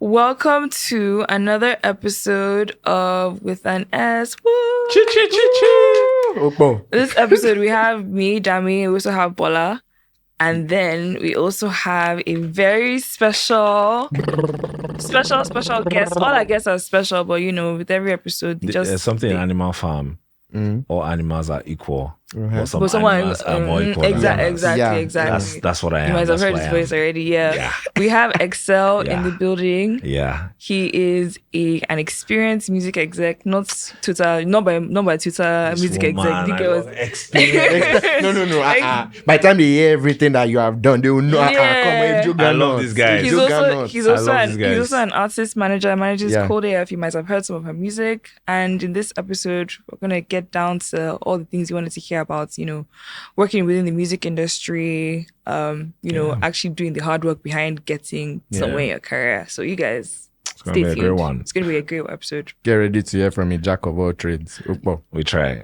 Welcome to another episode of With an S. Woo! This episode we have me, Dami, we also have Bola, and then we also have a very special guest. All our guests are special, but you know, with every episode, there's something in Animal Farm. All animals are equal. But some animals are more equal exactly. That's what I am. You might have heard his voice already. Yeah. We have Excel in the building. Yeah. He is an experienced music exec, not by Twitter music exec. The girls. No. By the time they hear everything that you have done, they will know. I love this guy. He's also an artist manager. Manages Cold AF. You might have heard some of her music. And in this episode, we're gonna get down to all the things you wanted to hear about, you know, working within the music industry, actually doing the hard work behind getting somewhere in your career. So you guys, it's going to be a great one. It's going to be a great episode. Get ready to hear from a jack of all trades. We try.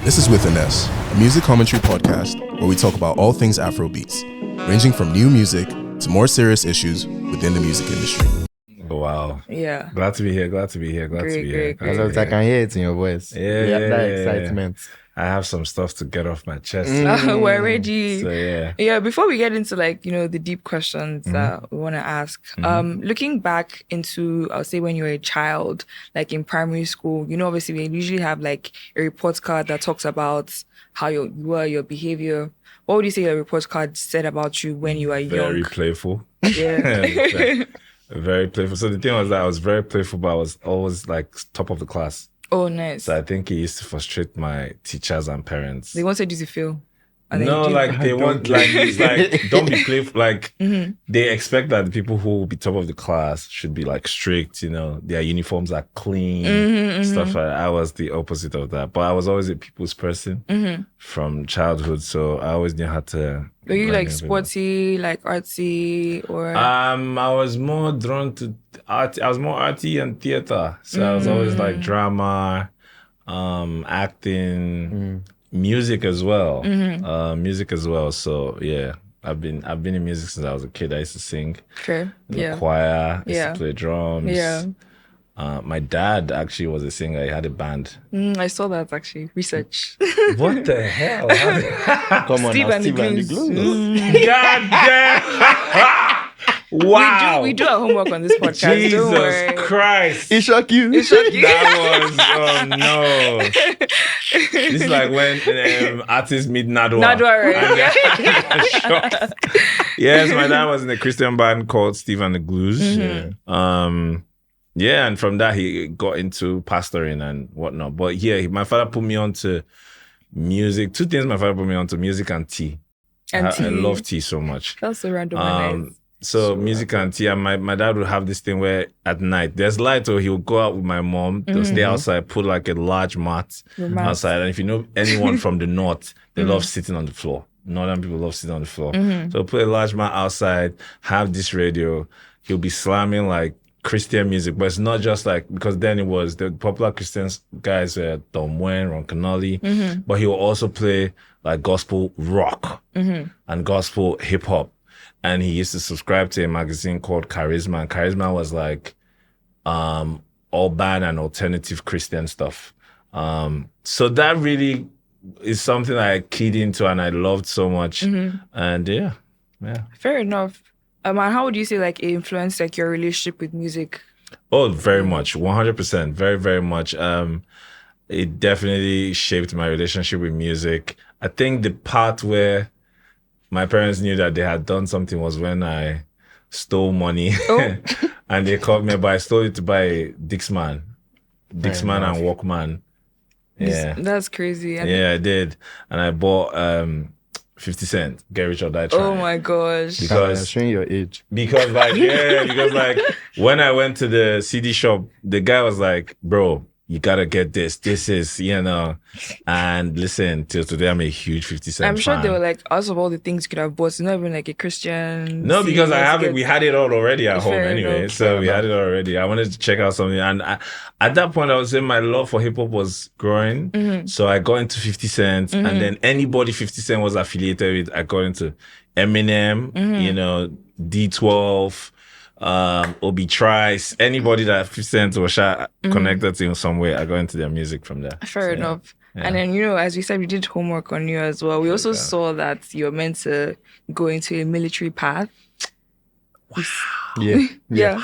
This is With an S, a music commentary podcast where we talk about all things Afrobeats, ranging from new music to more serious issues within the music industry. Wow. Yeah. Glad to be here. Great. I can hear it in your voice. Yeah. That excitement. I have some stuff to get off my chest. We're ready. So yeah. Before we get into the deep questions that we want to ask, looking back into, I'll say when you were a child, like in primary school, you know, obviously we usually have like a report card that talks about how you were, your behavior. What would you say your report card said about you when you were young? Very playful. Yeah. Very playful. So the thing was that I was very playful, but I was always like top of the class. Oh, nice. So I think it used to frustrate my teachers and parents. They wanted you to fail. No, like they want, like, it's like, don't be playful. Like, they expect that the people who will be top of the class should be like strict, you know, their uniforms are clean, stuff like that. I was the opposite of that. But I was always a people's person from childhood. So I always knew how to. Were you like sporty, like artsy, or? I was more drawn to art. I was more arty and theater. So I was always like drama, acting. Music as well. So yeah, I've been in music since I was a kid. I used to sing in the choir. I used to play drums. Yeah. My dad actually was a singer. He had a band. I saw that actually. Research. What the hell? Come on, Steve and the Blues. God damn. Wow. We do our homework on this podcast. Jesus Christ. It shocked you. That was, oh no. This is like when artists meet Nadwa. Right? Yes, my dad was in a Christian band called Steve and the Blues. And from that he got into pastoring and whatnot. But yeah, my father put me on to music. Two things my father put me on to: music and tea. I love tea so much. That's so random. So music and tea, and my dad would have this thing where at night there's light, or he would go out with my mom. They'll stay outside, put like a large mat outside. And if you know anyone from the north, they love sitting on the floor. Northern people love sitting on the floor. So put a large mat outside, have this radio. He'll be slamming like Christian music, but it's not just like, because then it was the popular Christian guys were Tom Wayne, Ron Canali, but he will also play like gospel rock and gospel hip hop. And he used to subscribe to a magazine called Charisma. And Charisma was like urban and alternative Christian stuff. So that really is something I keyed into and I loved so much. And yeah. Fair enough. And how would you say like it influenced like your relationship with music? Oh, very much. 100%. Very, very much. It definitely shaped my relationship with music. I think the part where my parents knew that they had done something was when I stole money. And they called me, but I stole it to buy Dixman and Walkman. Yeah. That's crazy. I did. And I bought 50 Cent, Get Rich or Die Trying. Oh my gosh. Because showing your age. Because when I went to the CD shop, the guy was like, bro, you gotta get this. This is, and listen, till today I'm a huge 50 Cent I'm sure fan. they were like, out of all the things you could have bought, it's not even like a Christian. No, because we had it all already at home anyway. Enough. So we had it already. I wanted to check out something. And at that point, I would say my love for hip hop was growing. So I got into 50 Cent. And then anybody 50 Cent was affiliated with, I got into. Eminem, D12, Obi Trice, anybody that 50 Cent or Sha connected to in some way, I got into their music from there. Fair enough. Yeah. And then, as we said, we did homework on you as well. We also saw that you're meant to go into a military path. Wow. Yeah.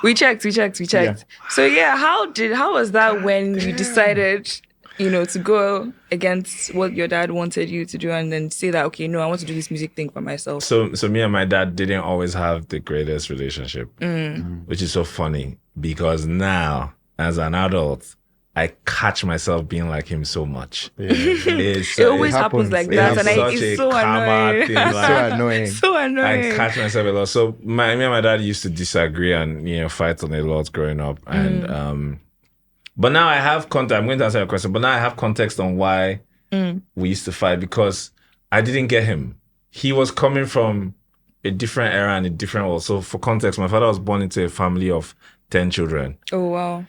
We checked. Yeah. So how was that when you decided, to go against what your dad wanted you to do and then say that, okay, no, I want to do this music thing for myself? So me and my dad didn't always have the greatest relationship, which is so funny because now, as an adult, I catch myself being like him so much. Yeah. It always happens like that, and it's so annoying. So annoying. I catch myself a lot. So me and my dad used to disagree and fight on a lot growing up, and but now I have context. I'm going to answer your question, but now I have context on why we used to fight because I didn't get him. He was coming from a different era and a different world. So for context, my father was born into a family of 10 children. Oh wow.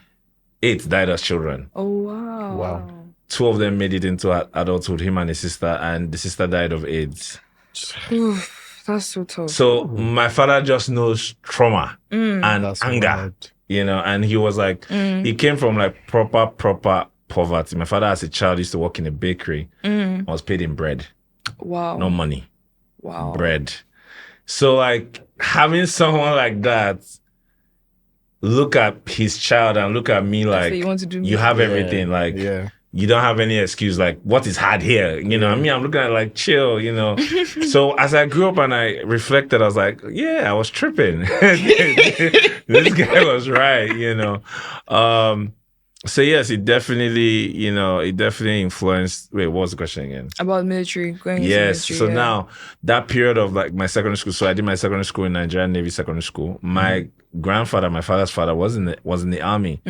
8 died as children. Oh, wow. 2 of them made it into adulthood, him and his sister, and the sister died of AIDS. That's so tough. So my father just knows trauma and anger, and he was like, he came from like proper poverty. My father as a child used to work in a bakery. I was paid in bread. Wow. No money. Wow. Bread. So like having someone like that look at his child and look at me like you have everything, like you don't have any excuse, like what is hard here, I mean, I'm looking at it like chill, So as I grew up and I reflected, I was like, I was tripping. This guy was right, So yes, it definitely influenced. Wait, what was the question again? About military, going into military. So now that period of like my secondary school. So I did my secondary school in Nigerian Navy secondary school. My grandfather, my father's father, was in the army.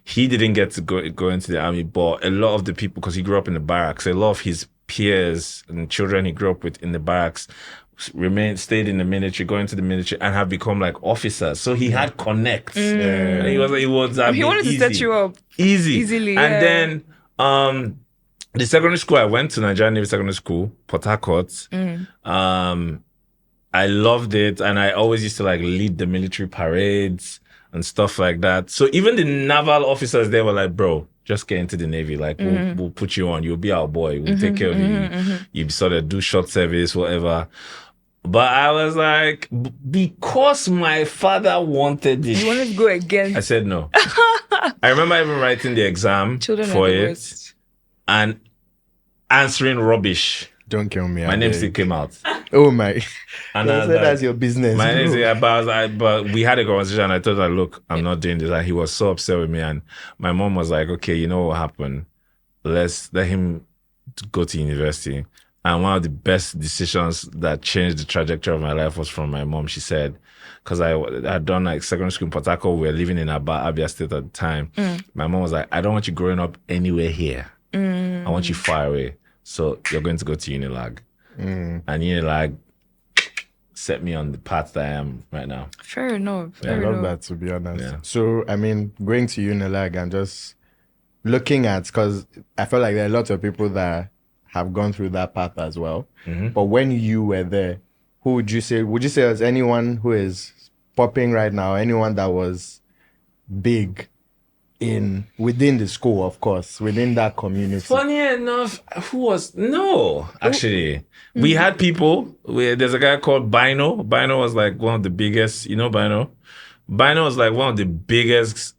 He didn't get to go into the army, but a lot of the people, because he grew up in the barracks, a lot of his peers and children he grew up with in the barracks stayed in the military, going to the military, and have become like officers. So he had connects. And he wanted to set you up easily. And then the secondary school I went to, Nigerian Navy Secondary School, Port Harcourt. I loved it, and I always used to like lead the military parades and stuff like that. So even the naval officers, they were like, bro, just get into the Navy. Like, we'll put you on. You'll be our boy. We'll take care of you. You sort of do short service, whatever. But I was like, because my father wanted it. You wanted to go again? I said no. I remember even writing the exam for it and answering rubbish. Don't kill me. My name still came out. Oh my. And that's your business. My name but we had a conversation and I told her, look, I'm not doing this. And he was so upset with me. And my mom was like, okay, you know what happened? Let's let him go to university. And one of the best decisions that changed the trajectory of my life was from my mom. She said, because I had done like secondary school in Port Harcourt, we were living in Abia State at the time. My mom was like, I don't want you growing up anywhere here. I want you far away. So you're going to go to Unilag. And Unilag set me on the path that I am right now. Fair enough. I love that, to be honest. Yeah. So, I mean, going to Unilag and just looking at, because I feel like there are lots of people that have gone through that path as well. But when you were there, who would you say there's anyone who is popping right now, anyone that was big within the school, of course, within that community? Funny enough, actually. We had people. There's a guy called Bino. Bino was like one of the biggest, Bino? Bino was like one of the biggest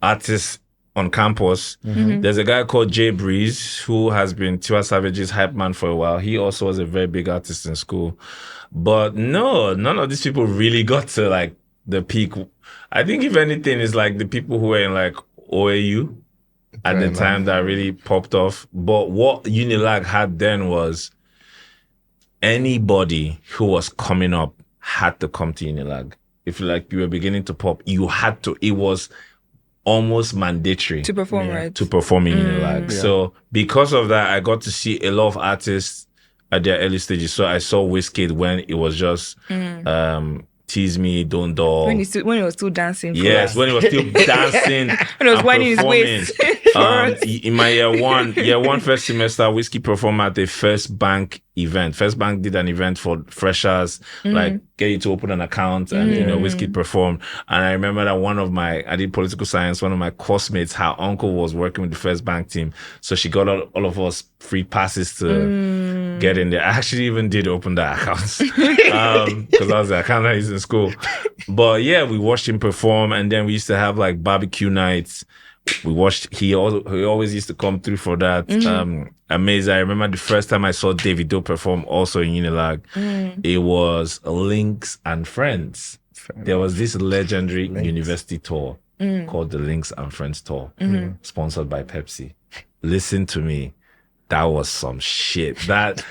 artists on campus. There's a guy called Jay Breeze who has been Tiwa Savage's hype man for a while. He also was a very big artist in school. But no, none of these people really got to like the peak. I think if anything, it's like the people who were in like OAU at the time that really popped off. But what Unilag had then was anybody who was coming up had to come to Unilag. If like you were beginning to pop, you had to. It was almost mandatory to perform, right? To perform in Unilag. So because of that, I got to see a lot of artists at their early stages. So I saw Wizkid when it was just Tears Tease Me, Don't Doll. When he was still dancing. Yes, when he was still dancing. When he was winding his waist. In my year one first semester, Whiskey performed at the First Bank event. First Bank did an event for freshers, like get you to open an account, and Whiskey performed. And I remember that I did political science. One of my course-mates, her uncle was working with the First Bank team, so she got all of us free passes to get in there. I actually even did open that account because I was the accountant in school. But yeah, we watched him perform, and then we used to have like barbecue nights. We watched. He always used to come through for that. Amazing. I remember the first time I saw Davido perform also in Unilag. It was Links and Friends. There was this legendary university tour called the Links and Friends Tour, sponsored by Pepsi. Listen to me. That was some shit. That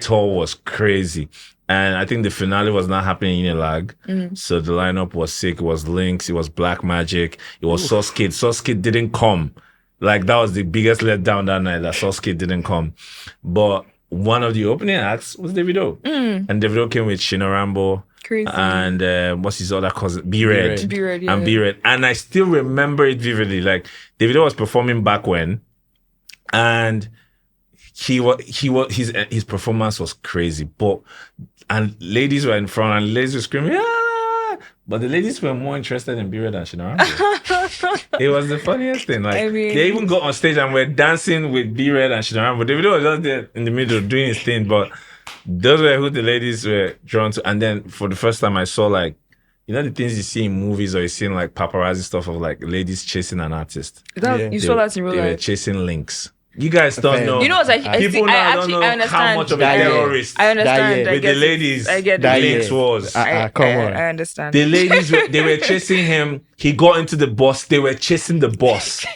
tour was crazy. And I think the finale was not happening in Unilag. So the lineup was sick. It was Lynx. It was Black Magic. It was Sauce Kid. Sauce Kid didn't come. Like, that was the biggest letdown that night, that Sauce Kid didn't come. But one of the opening acts was Davido. And Davido came with Shina Rambo. Crazy. And what's his other cousin? B-Red. B-Red, yeah. And B-Red. And I still remember it vividly. Like, Davido was performing back when. And his performance was crazy. And ladies were in front and ladies were screaming, ah! But the ladies were more interested in B-Red than Shina Rambo. It was the funniest thing. Like, they even got on stage and were dancing with B-Red and Shina Rambo. Davido was just there in the middle doing his thing, but those were who the ladies were drawn to. And then for the first time I saw, like, you know the things you see in movies or you see in like paparazzi stuff of like ladies chasing an artist. You saw that in real life? They were chasing Links. You guys don't know. You know what? People now don't know how much of a terrorist I understand. with the ladies I get the Links was. Come on. I understand. The ladies, they were chasing him. He got into the bus. They were chasing the bus.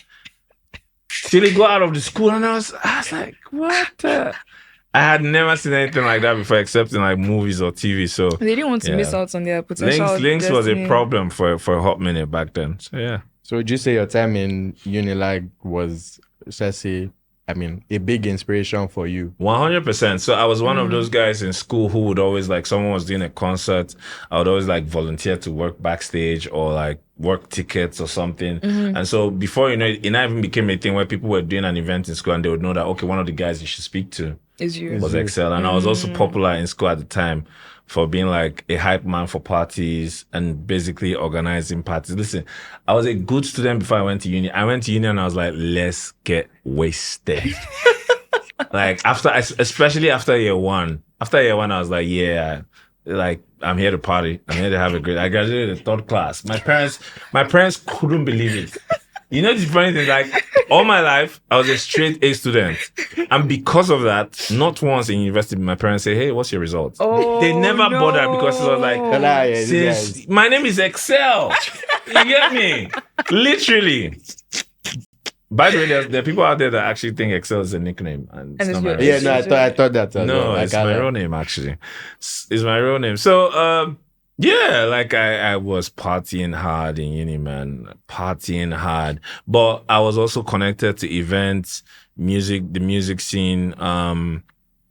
Till he got out of the school, and I was like, what? I had never seen anything like that before, except in like movies or TV. So they didn't want to miss out on their potential. Links was a problem for a hot minute back then. So yeah. So would you say your time in Unilag was, let's say, a big inspiration for you? 100%. So I was one of those guys in school who would always, like, someone was doing a concert, I would always like volunteer to work backstage or like work tickets or something. And so before you know it, it even became a thing where people were doing an event in school and they would know that, okay, one of the guys you should speak to was Excel. And I was also popular in school at the time for being like a hype man for parties and basically organizing parties. Listen, I was a good student before I went to uni. I went to uni and I was like, let's get wasted. Like especially after year one. After year one, I was like, yeah, like I'm here to party. I'm here to have a great. I graduated in 3rd class. My parents couldn't believe it. You know, the funny thing, like, all my life, I was a straight A student. And because of that, not once in university, my parents say, hey, what's your result? They never bothered because it was like, my name is Excel. You get me? Literally. By the way, there are people out there that actually think Excel is a nickname. And it's not my real name. I thought that. No, it's my real name, actually. It's my real name. So, yeah, like I was partying hard in uni, man. Partying hard. But I was also connected to events, music, the music scene.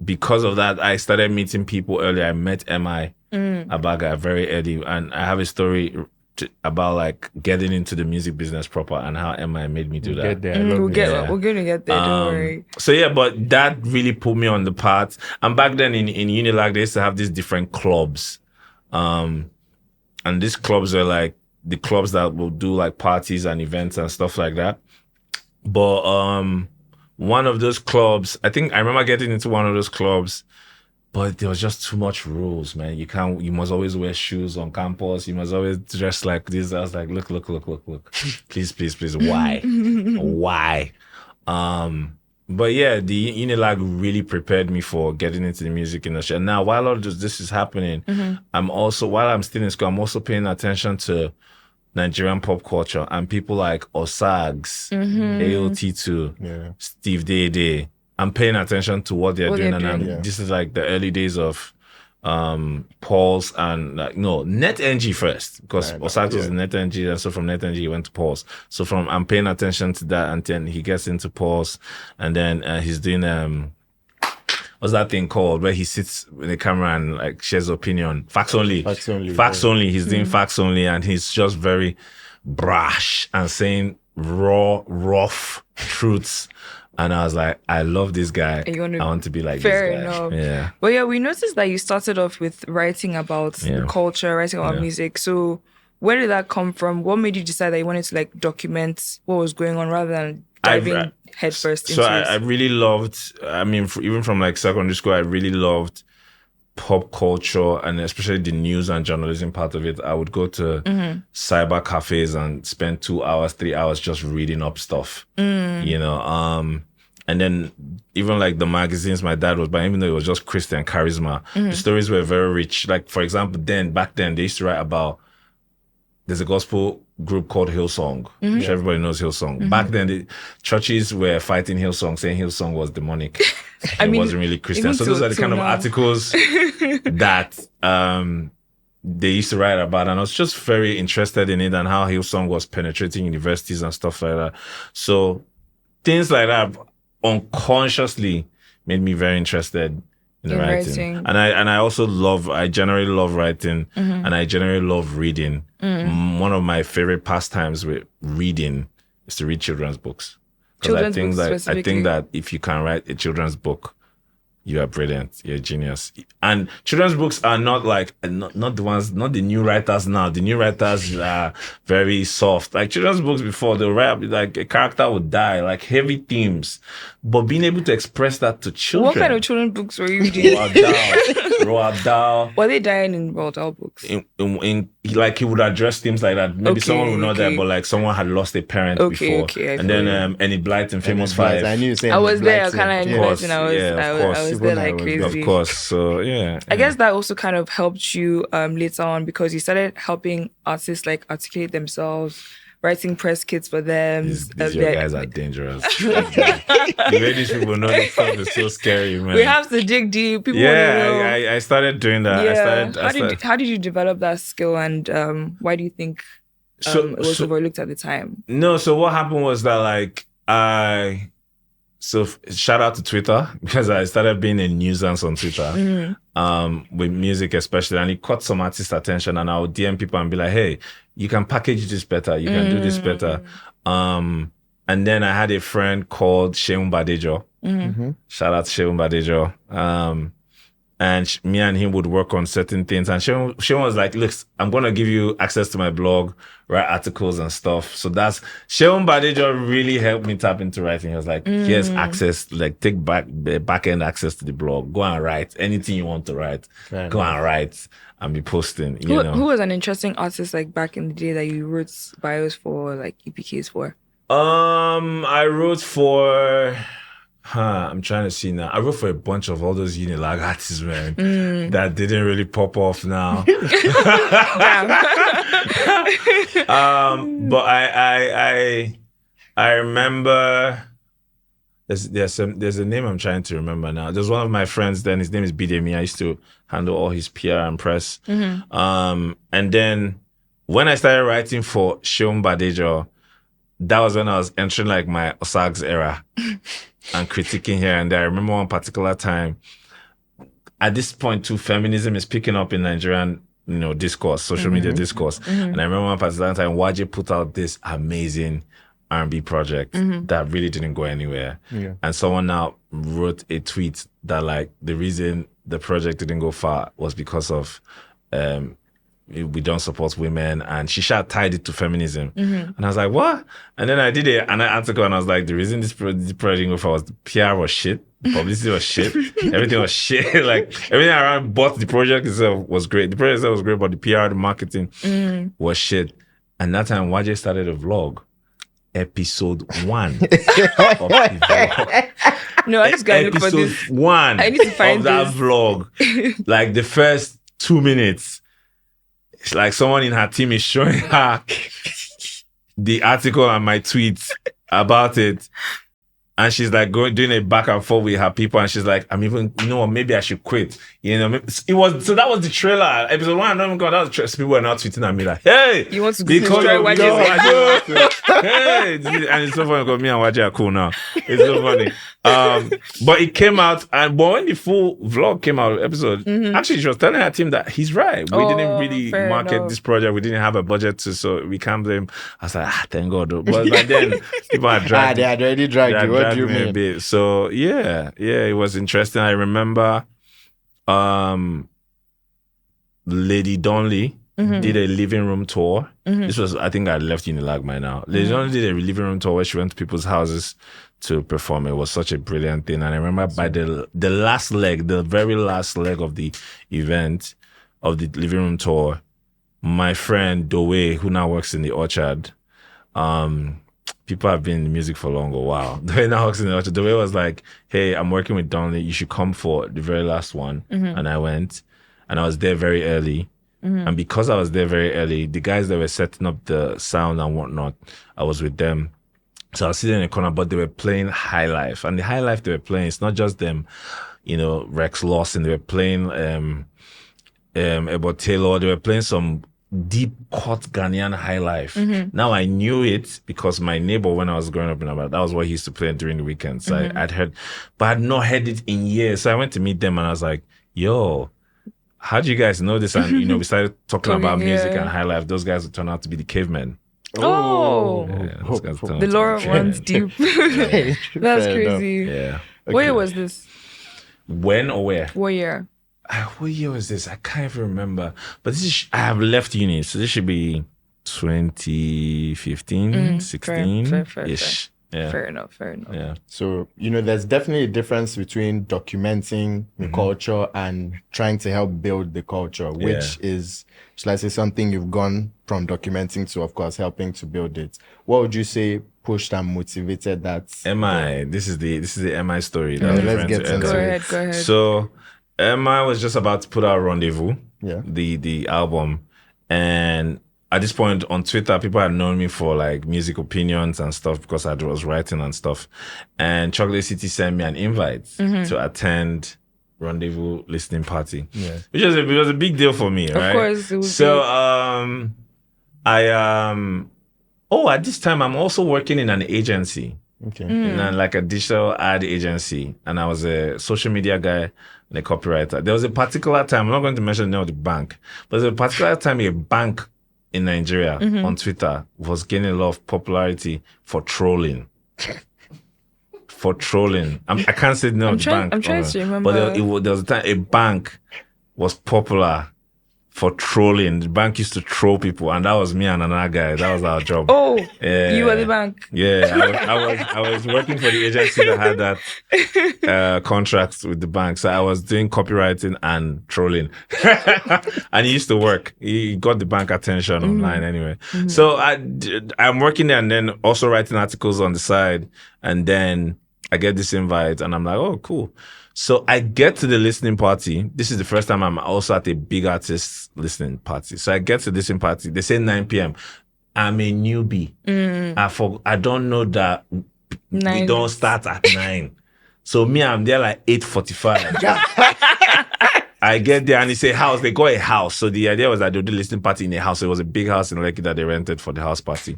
Because of that, I started meeting people early. I met MI Abaga very early. And I have a story about like getting into the music business proper and how MI made me do that. We're going to get there, don't worry. So yeah, but that really put me on the path. And back then in Unilag, they used to have these different clubs. And these clubs are like the clubs that will do like parties and events and stuff like that. But one of those clubs, I remember getting into one of those clubs, but there was just too much rules, man. You must always wear shoes on campus. You must always dress like this. I was like, look. Please. Why? Why? But yeah, the Unilag really prepared me for getting into the music industry. And now, while all this is happening, while I'm still in school, I'm also paying attention to Nigerian pop culture and people like Osags, AOT2, Steve Dede. I'm paying attention to what they're doing. This is like the early days of Pulse and NetNG first, because Osags was NetNG, and so from NetNG he went to Pulse. So I'm paying attention to that, and then he gets into Pulse, and then he's doing what's that thing called, where he sits in the camera and like shares opinion? Facts only. Facts only. He's doing facts only, and he's just very brash and saying raw, rough truths. And I was like, I love this guy. I want to be like this guy. Enough. Yeah. But yeah, we noticed that you started off with writing about the culture, writing about music. So where did that come from? What made you decide that you wanted to like document what was going on rather than diving headfirst into it? So I really loved, even from like secondary school, I really loved pop culture, and especially the news and journalism part of it. I would go to cyber cafes and spend 2 hours, 3 hours just reading up stuff, you know. And then even like the magazines my dad was buying, even though it was just Christian Charisma, the stories were very rich. Like, for example, back then, they used to write about, there's a gospel group called Hillsong, which everybody knows Hillsong. Back then, the churches were fighting Hillsong, saying Hillsong was demonic. It wasn't really Christian. So those are the kind of articles that they used to write about. And I was just very interested in it and how Hillsong was penetrating universities and stuff like that. So things like that unconsciously made me very interested in writing. And I generally love writing, and I generally love reading. One of my favorite pastimes with reading is to read children's books. Because I think that if you can write a children's book, you are brilliant. You're a genius. And children's books are not like, not the new writers now. The new writers are very soft. Like children's books before, they'll write, like a character would die, like heavy themes. But being able to express that to children. What kind of children's books were you reading? Roald Dahl. Were they dying in Roald Dahl books? Like he would address themes like that. Maybe someone would know that, but like someone had lost a parent before. And then Annie Blyton, Famous Five. I knew you saying I was there, kind of interested. I was there like crazy. Of course. So yeah. I guess that also kind of helped you later on, because you started helping artists like articulate themselves, writing press kits for them. These your guys are dangerous. The way these people know this stuff is so scary, man. We have to dig deep. People want to know. I started doing that. Yeah. How did you develop that skill, and why do you think it was overlooked at the time? No, so what happened was that like So shout out to Twitter, because I started being a nuisance on Twitter with music especially, and it caught some artist attention, and I would DM people and be like, hey, you can package this better, you can do this better. And then I had a friend called Sheun Badejo. Shout out to Sheun Badejo. And me and him would work on certain things. And Sheun was like, look, I'm going to give you access to my blog, write articles and stuff. So Sheun Badejo really helped me tap into writing. He was like, here's access, like take back end access to the blog. Go and write anything you want to write. Go and write and be posting. Who was an interesting artist like back in the day that you wrote bios for, like EPKs for? I wrote for... I'm trying to see now. I wrote for a bunch of all those Unilag artists, man, that didn't really pop off now. But I remember there's a name I'm trying to remember now. There's one of my friends then, his name is Bidemi. I used to handle all his PR and press. And then when I started writing for Sheun Badejo, that was when I was entering like my Osags era and critiquing here and there. I remember one particular time, at this point too, feminism is picking up in Nigerian, discourse, social media discourse. And I remember one particular time, Waje put out this amazing R&B project that really didn't go anywhere. Yeah. And someone now wrote a tweet that like the reason the project didn't go far was because of we don't support women, and she tied it to feminism. And I was like, what? And then I did an article and I was like, the reason this project didn't go far was the PR was shit, the publicity was shit, everything was shit. Like everything around but the project itself was great. The project itself was great, but the PR, the marketing was shit. And that time Waje started a vlog. Episode 1 of the vlog. No, I just gotta look for this. Episode 1 I need to find of that vlog. Like the first 2 minutes, it's like someone in her team is showing her the article and my tweets about it. And she's like doing a back and forth with her people, and she's like, "I'm even, you know what? Maybe I should quit." You know, that was the trailer. Episode 1, I don't even go. That was the trailer. People were now tweeting at me like, "Hey, you want to destroy YJ?" Hey, and it's so funny because me and YJ are cool now. It's so funny. But it came out, but when the full vlog came out, episode, actually, she was telling her team that he's right. We didn't really market this project. We didn't have a budget so we can't blame. I was like, thank God. Though. But by then, people had dragged. They had already dragged you. What do you mean? A bit. So yeah, it was interesting. I remember, Lady Donley did a living room tour. This was, I think I left Unilag by now. Lady Donley did a living room tour where she went to people's houses to perform. It was such a brilliant thing. And I remember by the very last leg of the event, of the living room tour, my friend Doe, who now works in the Orchard, people have been in music for a long while. Doe now works in the Orchard. Doe was like, "Hey, I'm working with Donley. You should come for the very last one." And I went, and I was there very early. And because I was there very early, the guys that were setting up the sound and whatnot, I was with them. So I was sitting in the corner, but they were playing High Life. And the High Life they were playing, it's not just them, you know, Rex Lawson. They were playing Ebot Taylor. They were playing some deep cut Ghanaian High Life. Now I knew it because my neighbor, when I was growing up in Abaga, that was what he used to play during the weekends. So I'd heard, but I'd not heard it in years. So I went to meet them and I was like, "Yo, how do you guys know this?" And you know, we started talking about music and High Life. Those guys would turn out to be the Cavemen. The lore runs deep. That's crazy. Yeah. Okay. What year was this? When or where? What year? What year was this? I can't even remember. But this is, I have left uni, so this should be 2015, 16-ish. Yeah. Fair enough. Yeah. So, you know, there's definitely a difference between documenting the culture and trying to help build the culture, which is, shall I say, something you've gone from documenting to, of course, helping to build it. What would you say pushed and motivated that? MI, this is the MI story. Let's get into it. Go ahead. So, MI was just about to put out Rendezvous, yeah, the album, and at this point on Twitter, people had known me for like music opinions and stuff because I was writing and stuff. And Chocolate City sent me an invite to attend Rendezvous listening party, which was it was a big deal for me, right? Of course, it was. So at this time I'm also working in an agency, in like a digital ad agency, and I was a social media guy and a copywriter. There was a particular time, I'm not going to mention the name of the bank, but there was a particular time a bank in Nigeria on Twitter was gaining a lot of popularity for trolling. I can't say the name of the bank. I'm trying to remember. But there was a time a bank was popular for trolling. The bank used to troll people, and that was me and another guy. That was our job. Oh, you were the bank. Yeah, I was working for the agency that had that contracts with the bank. So I was doing copywriting and trolling, and it used to work. He got the bank attention online anyway. So I'm working there and then also writing articles on the side, and then I get this invite, and I'm like, oh, cool. So I get to the listening party. This is the first time I'm also at a big artist listening party. So I get to the listening party. They say 9 p.m. I'm a newbie. I don't know that we don't start at 9. So me, I'm there like 8:45. I get there and it's a house. They got a house. So the idea was that they would do a listening party in a house. So it was a big house in Lekki that they rented for the house party.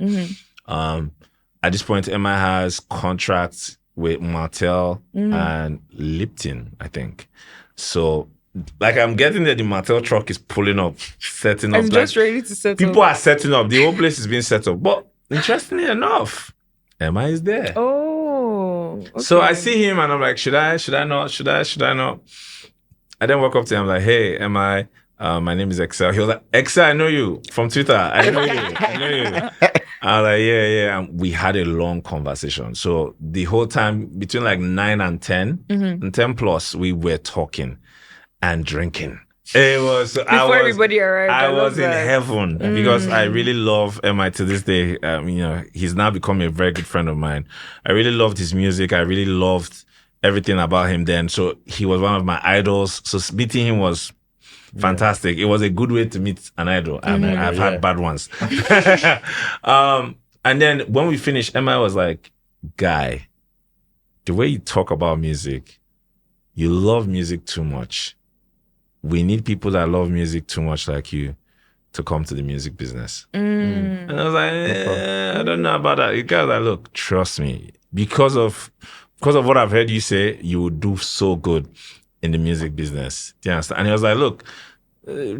At this point, MI has contracts with Martell and Lipton, I think. So, like, I'm getting there, the Martell truck is pulling up, setting up. I'm just ready to set up. People are setting up. The whole place is being set up. But interestingly enough, MI is there. Oh, okay. So I see him and I'm like, should I not? I then walk up to him, I'm like, hey, MI, my name is Excel. He was like, Excel, I know you from Twitter. I know you. I was like, yeah. And we had a long conversation. So the whole time between like 9 and 10, and 10 plus, we were talking and drinking. It was before everybody arrived. I was in heaven because I really love MI to this day. He's now become a very good friend of mine. I really loved his music. I really loved everything about him then. So he was one of my idols. So meeting him was fantastic. It was a good way to meet an idol. I mean, I've had bad ones. And then when we finished, MI was like, guy, the way you talk about music, you love music too much. We need people that love music too much like you to come to the music business. And I was like, I don't know about that. You guys are like, look, trust me. Because of what I've heard you say, you will do so good in the music business. Do you understand? And he was like, look,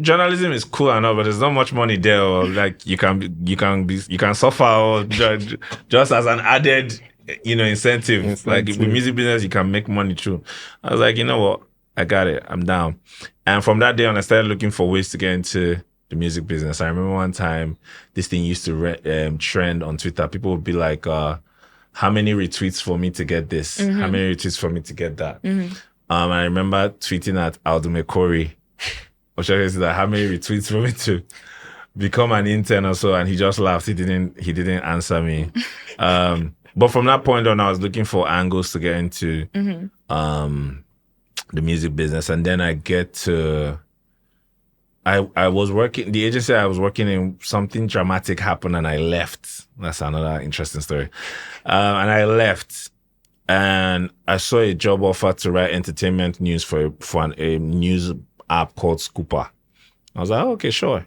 journalism is cool and all, but there's not much money there. Or like you can suffer, or just as an added, incentive. Like with music business, you can make money too. I was like, you know what? I got it. I'm down. And from that day on, I started looking for ways to get into the music business. I remember one time this thing used to trend on Twitter. People would be like, how many retweets for me to get this? How many retweets for me to get that? I remember tweeting at Aldumekori, which I said, how many retweets for me to become an intern or so? And he just laughed. He didn't answer me. But from that point on, I was looking for angles to get into the music business. And then I get to... I was working, the agency I was working in, something dramatic happened and I left. That's another interesting story. And I left and I saw a job offer to write entertainment news for a news app called Scooper. I was like, oh, okay, sure.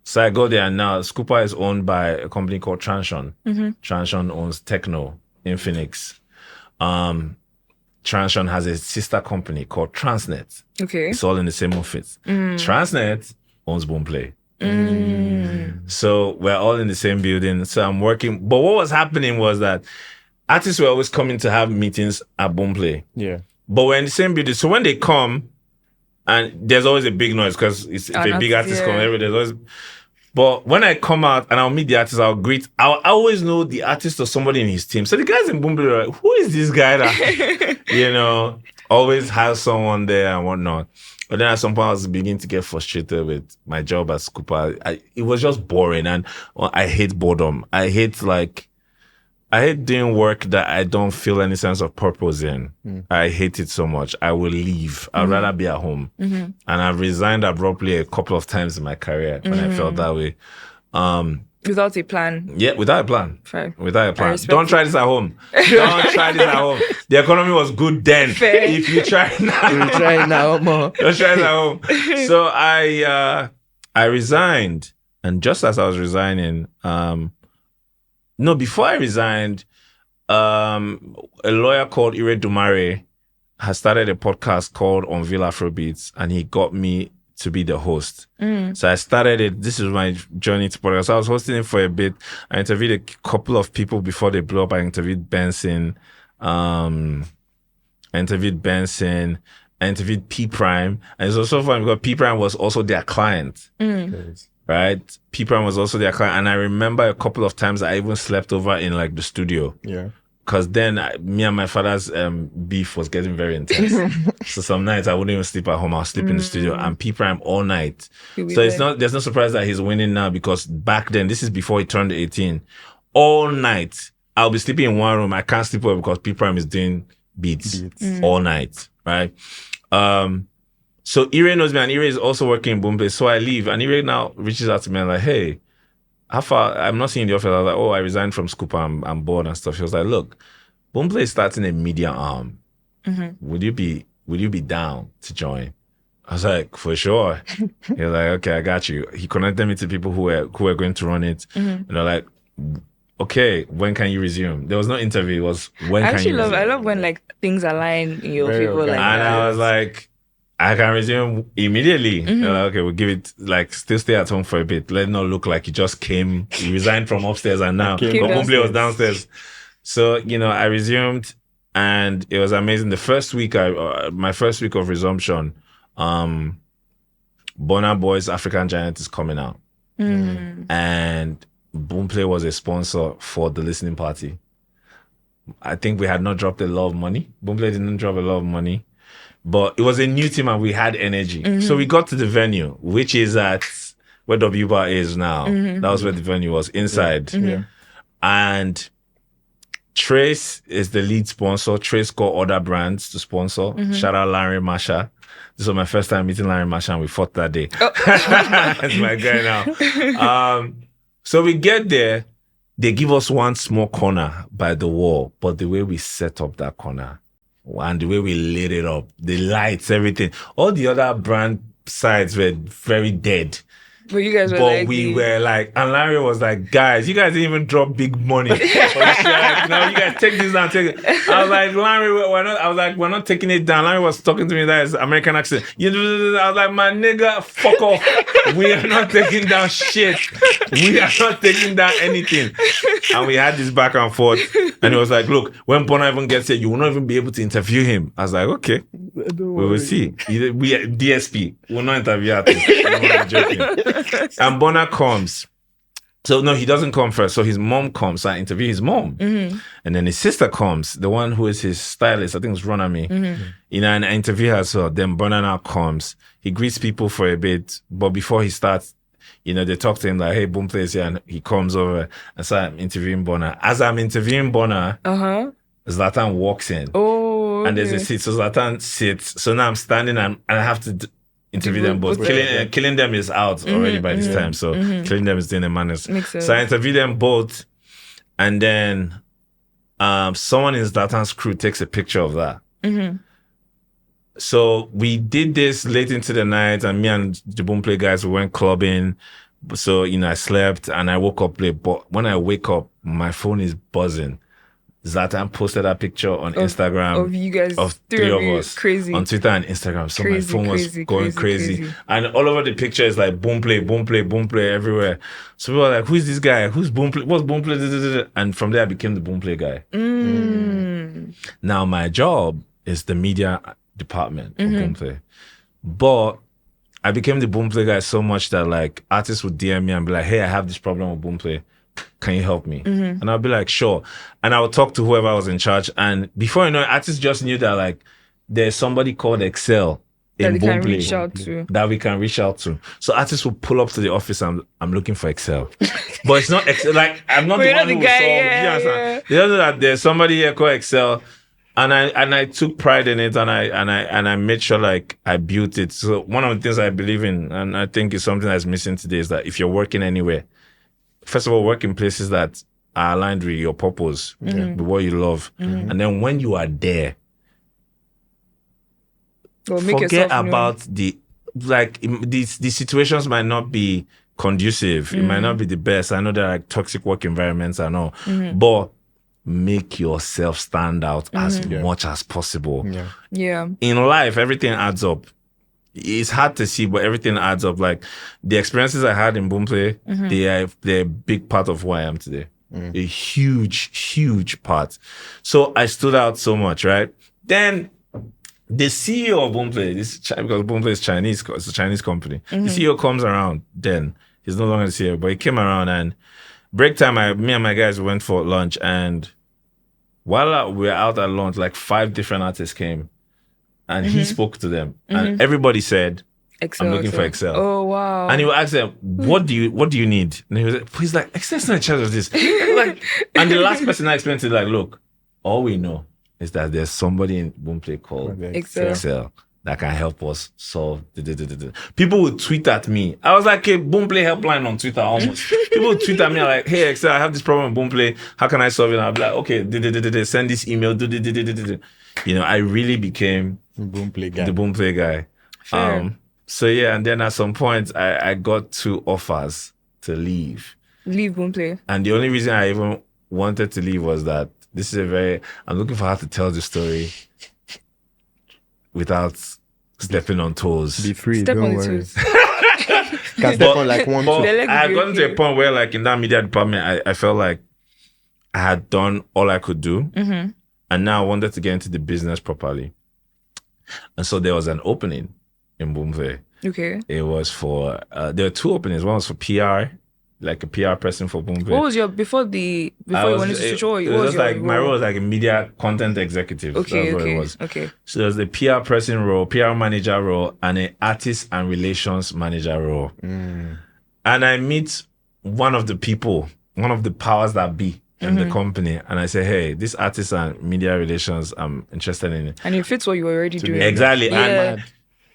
So I go there, and now Scooper is owned by a company called Transion. Transion owns Techno in Phoenix. Transion has a sister company called Transnet. Okay. It's all in the same office. Transnet owns Boomplay. So we're all in the same building. So I'm working. But what was happening was that artists were always coming to have meetings at Boomplay. Yeah. But we're in the same building. So when they come, and there's always a big noise because if a big artist comes, there's always... But when I come out and I'll meet the artist, I'll always know the artist or somebody in his team. So the guys in Boomplay are like, who is this guy that, always has someone there and whatnot. But then at some point I was beginning to get frustrated with my job at Scooper. It was just boring, and I hate boredom. I hate doing work that I don't feel any sense of purpose in. I hate it so much. I will leave. I'd rather be at home. And I've resigned abruptly a couple of times in my career when I felt that way. Without a plan. Yeah, without a plan. Fair. Without a plan. Don't try this at home. Don't try this at home. The economy was good then. Fair. If you try now. You try now more. Don't try this at home. So I resigned. And just as I was resigning, before I resigned, a lawyer called Ire Dumare has started a podcast called Unveil Afrobeats, and he got me to be the host. So I started it. This is my journey to podcast. So I was hosting it for a bit. I interviewed a couple of people before they blew up. I interviewed Benson. I interviewed P Prime. And it's also fun because P Prime was also their client. Right? P Prime was also their client. And I remember a couple of times I even slept over in like the studio. Yeah. Because then me and my father's beef was getting very intense. So some nights I wouldn't even sleep at home. I'll sleep in the studio and P Prime all night. So there's no surprise that he's winning now, because back then, this is before he turned 18, all night I'll be sleeping in one room. I can't sleep well because P Prime is doing beats all night, right? So Ire knows me, and Ire is also working in Boomplay. So I leave, and Ire now reaches out to me and like, hey, how far? I'm not seeing the office. I was like, oh, I resigned from Scooper. I'm bored and stuff. He was like, look, Boomplay is starting a media arm. Would you be down to join? I was like, for sure. He was like, okay, I got you. He connected me to people who were going to run it. And they're like, okay, when can you resume? There was no interview. It was when can you resume? I love when like things align in your favor. Like, and I was like, I can resume immediately. They're like, okay, we'll give it, like, still stay at home for a bit. Let it not look like you just came, you resigned from upstairs and now Boomplay was downstairs. So, I resumed, and it was amazing. The first week, my first week of resumption, Burna Boy's African Giant is coming out. And Boomplay was a sponsor for the listening party. I think we had not dropped a lot of money. Boomplay didn't drop a lot of money. But it was a new team and we had energy. So we got to the venue, which is at where W Bar is now. That was where the venue was, inside. And Trace is the lead sponsor. Trace got other brands to sponsor. Shout out Larry Masha. This was my first time meeting Larry Masha, and we fought that day. That's my guy now. So we get there. they give us one small corner by the wall, but the way we set up that corner and the way we lit it up, the lights, everything, all the other brand sides were very dead. But you guys were but we were like, and Larry was like, guys, you guys didn't even drop big money. But like, no, you guys take this down, take it. I was like, Larry, we're not taking it down. Larry was talking to me that is American accent. I was like, my nigga, fuck off. We are not taking down shit. We are not taking down anything. And we had this back and forth. And he was like, look, when Bonner even gets here, you will not even be able to interview him. I was like, okay, we will see. We DSP will not interview artists. I'm joking. And Bonner comes. So no, he doesn't come first. So his mom comes. So I interview his mom. Mm-hmm. And then his sister comes, the one who is his stylist, I think it's Ronami. Mm-hmm. You know, and I interview her as well. Then Bonner now comes. He greets people for a bit. But before he starts, you know, they talk to him like, hey, Boomplay is here. And he comes over. And so I'm interviewing Bonner. As I'm interviewing Bonner, Zlatan walks in. Oh, okay. And there's a seat. So Zlatan sits. So now I'm standing and I have to interview them both. Killing them is out already by this time. So killing them is doing the madness. So I interview them both. And then someone in Zlatan's crew takes a picture of that. Mm-hmm. So we did this late into the night, and me and the Boomplay guys, we went clubbing. So, you know, I slept and I woke up late. But when I wake up, my phone is buzzing. Zlatan posted that picture on Instagram of you guys, of three of us, crazy, on Twitter and Instagram. So my phone was going crazy. And all over the picture is like Boomplay everywhere. So we were like, who is this guy? Who's Boomplay? What's Boomplay? And from there I became the Boomplay guy. Now my job is the media department of Boomplay. But I became the Boomplay guy so much that like artists would DM me and be like, hey, I have this problem with Boomplay. Can you help me? And I'll be like, sure. And I would talk to whoever was in charge. And before you know it, artists just knew that like there's somebody called Excel in Boomplay that we can reach out to. So artists will pull up to the office and I'm looking for Excel. But it's not Excel. Like I'm not the one who will solve. They don't know that there's somebody here called Excel. And I took pride in it, and I made sure like I built it. So one of the things I believe in, and I think is something that's missing today, is that if you're working anywhere, first of all, work in places that are aligned with your purpose, with what you love. And then when you are there, forget about the situations might not be conducive. It might not be the best. I know there are like toxic work environments, I know. But make yourself stand out as much as possible. Yeah. In life, everything adds up. It's hard to see, but everything adds up. Like the experiences I had in Boomplay, they're a big part of who I am today. A huge part. So I stood out so much, right? Then the CEO of Boomplay, because Boomplay is Chinese, it's a Chinese company. The CEO comes around. Then he's no longer the CEO, but he came around, and break time, me and my guys went for lunch, and while we were out at lunch, like 5 different artists came, and he spoke to them, and everybody said, Excel, I'm looking for Excel. Oh wow! And he would ask them, "What do you need?" And he's like, "Excel's not in charge of this." Like, and the last person I explained to, like, look, all we know is that there's somebody in Boomplay called Excel that can help us solve. People would tweet at me. I was like a Boomplay helpline on Twitter almost. People would tweet at me like, hey, Excel, I have this problem with Boomplay. How can I solve it? And I'll be like, okay, send this email. You know, I really became the Boomplay guy. Sure. So yeah, and then at some point, I got 2 offers to leave. Leave Boomplay. And the only reason I even wanted to leave was that I'm looking for how to tell the story without stepping on toes. Be free, step don't on worry. toes. Can step on like one, two. I had gotten to a point where like in that media department, I felt like I had done all I could do. And now I wanted to get into the business properly. And so there was an opening in Boomplay. Okay. It was for, there were 2 openings. One was for PR, like a PR person for Boomplay. What was your, before you wanted to switch over? It was like, my role was like a media content executive. Okay, That's what it was. So there was the PR person role, PR manager role, and an artist and relations manager role. And I meet one of the people, one of the powers that be in the company, and I say, hey, this artist and media relations, I'm interested in it. And it fits what you were already doing. Exactly. Yeah. And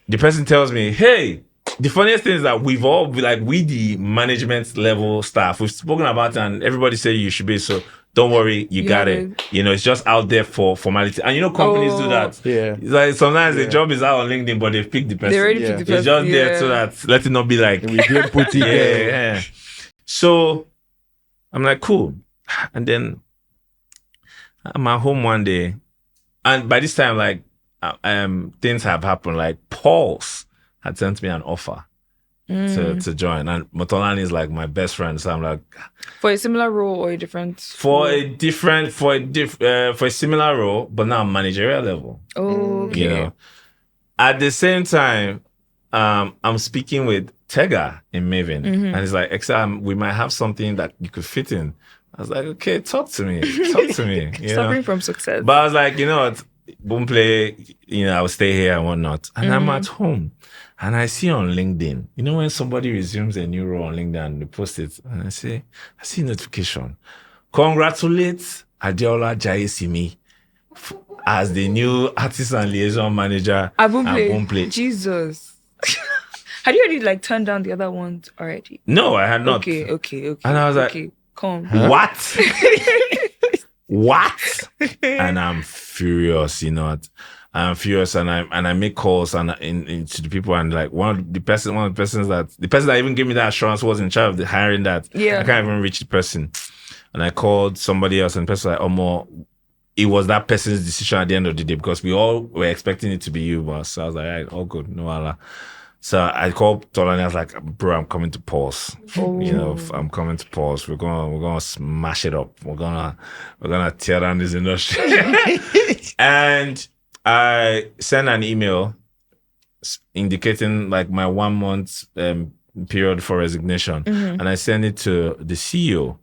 the person tells me, hey, the funniest thing is that we the management level staff, we've spoken about it and everybody said you should be, so don't worry, you got it. You know, it's just out there for formality. And you know, companies do that. Yeah. It's like sometimes the job is out on LinkedIn, but they've picked the person. They already picked the person. It's just there so that let it not be like we didn't put it there. Yeah. So I'm like, cool. And then I'm at home one day, and by this time, like, things have happened. Like, Pulse had sent me an offer to join, and Motolani is like my best friend. So I'm like, for a similar role or a different? For a similar role, but now managerial level. Oh, okay. You know, at the same time, I'm speaking with Tega in Maven, and he's like, "Excel, we might have something that you could fit in." I was like, "Okay, talk to me." Suffering from success. But I was like, you know what, Boomplay, you know, I will stay here and whatnot. And I'm at home, and I see on LinkedIn, you know, when somebody resumes a new role on LinkedIn and they post it, and I see notification. Congratulate Adeola Jayesimi as the new artist and liaison manager at Boomplay. Jesus. Had you already like turned down the other ones already? No, I had not. Okay. And I was like, come. What? What? And I'm furious, you know. I'm furious, and I make calls and to the people, and like one of the person that even gave me that assurance was in charge of the hiring that. Yeah. I can't even reach the person. And I called somebody else, and the person was like, more. It was that person's decision at the end of the day, because we all were expecting it to be you, boss. So I was like, all right, all good, no Allah. So I called Tolani. I was like, bro, I'm coming to Pulse. You know, I'm coming to Pulse. We're gonna smash it up. We're gonna tear down this industry. And I sent an email indicating like my 1 month period for resignation, and I sent it to the CEO,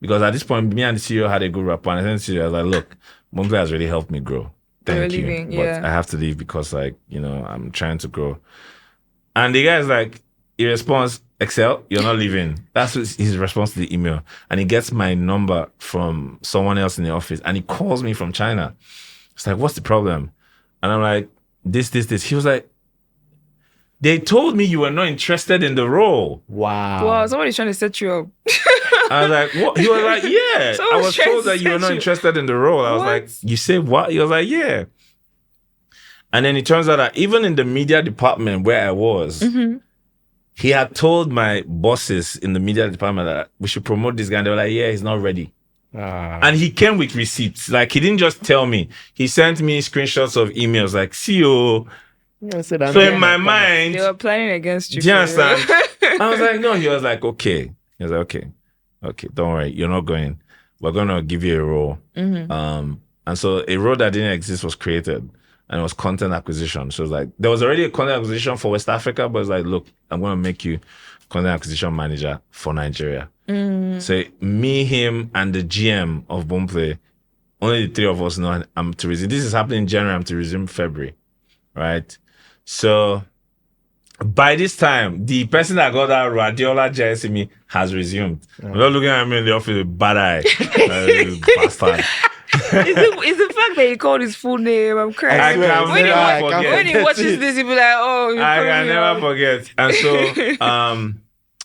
because at this point, me and the CEO had a good rapport. And I sent it to the CEO. I was like, look, Boomplay has really helped me grow. Thank you. Leaving, but I have to leave because, like, you know, I'm trying to grow. And the guy's like, he responds, Excel, you're not leaving. That's his response to the email. And he gets my number from someone else in the office, and he calls me from China. It's like, what's the problem? And I'm like, this. He was like, they told me you were not interested in the role. Wow, somebody's trying to set you up. I was like, what? He was like, yeah. I was told that you were not interested in the role. I was like, you say what? He was like, yeah. And then it turns out that even in the media department where I was, he had told my bosses in the media department that we should promote this guy. And they were like, yeah, he's not ready. And he came with receipts. Like, he didn't just tell me. He sent me screenshots of emails like, CEO. So in my mind, they were planning against you. Do you understand? I was like, no. He was like, okay. He was like, okay, don't worry. You're not going. We're going to give you a role. And so a role that didn't exist was created. And it was content acquisition. So it was like, there was already a content acquisition for West Africa, but it's like, look, I'm going to make you content acquisition manager for Nigeria. So me, him, and the GM of Boomplay, only the three of us know I'm to resume. This is happening in January. I'm to resume February, right? So by this time, the person that got that Radiola JSME has resumed. I'm not looking at me in the office with bad eye. Bastard. It's the fact that he called his full name. I'm crying. I can never forget. When he watches this, he'll be like, "Oh, you I can never forget."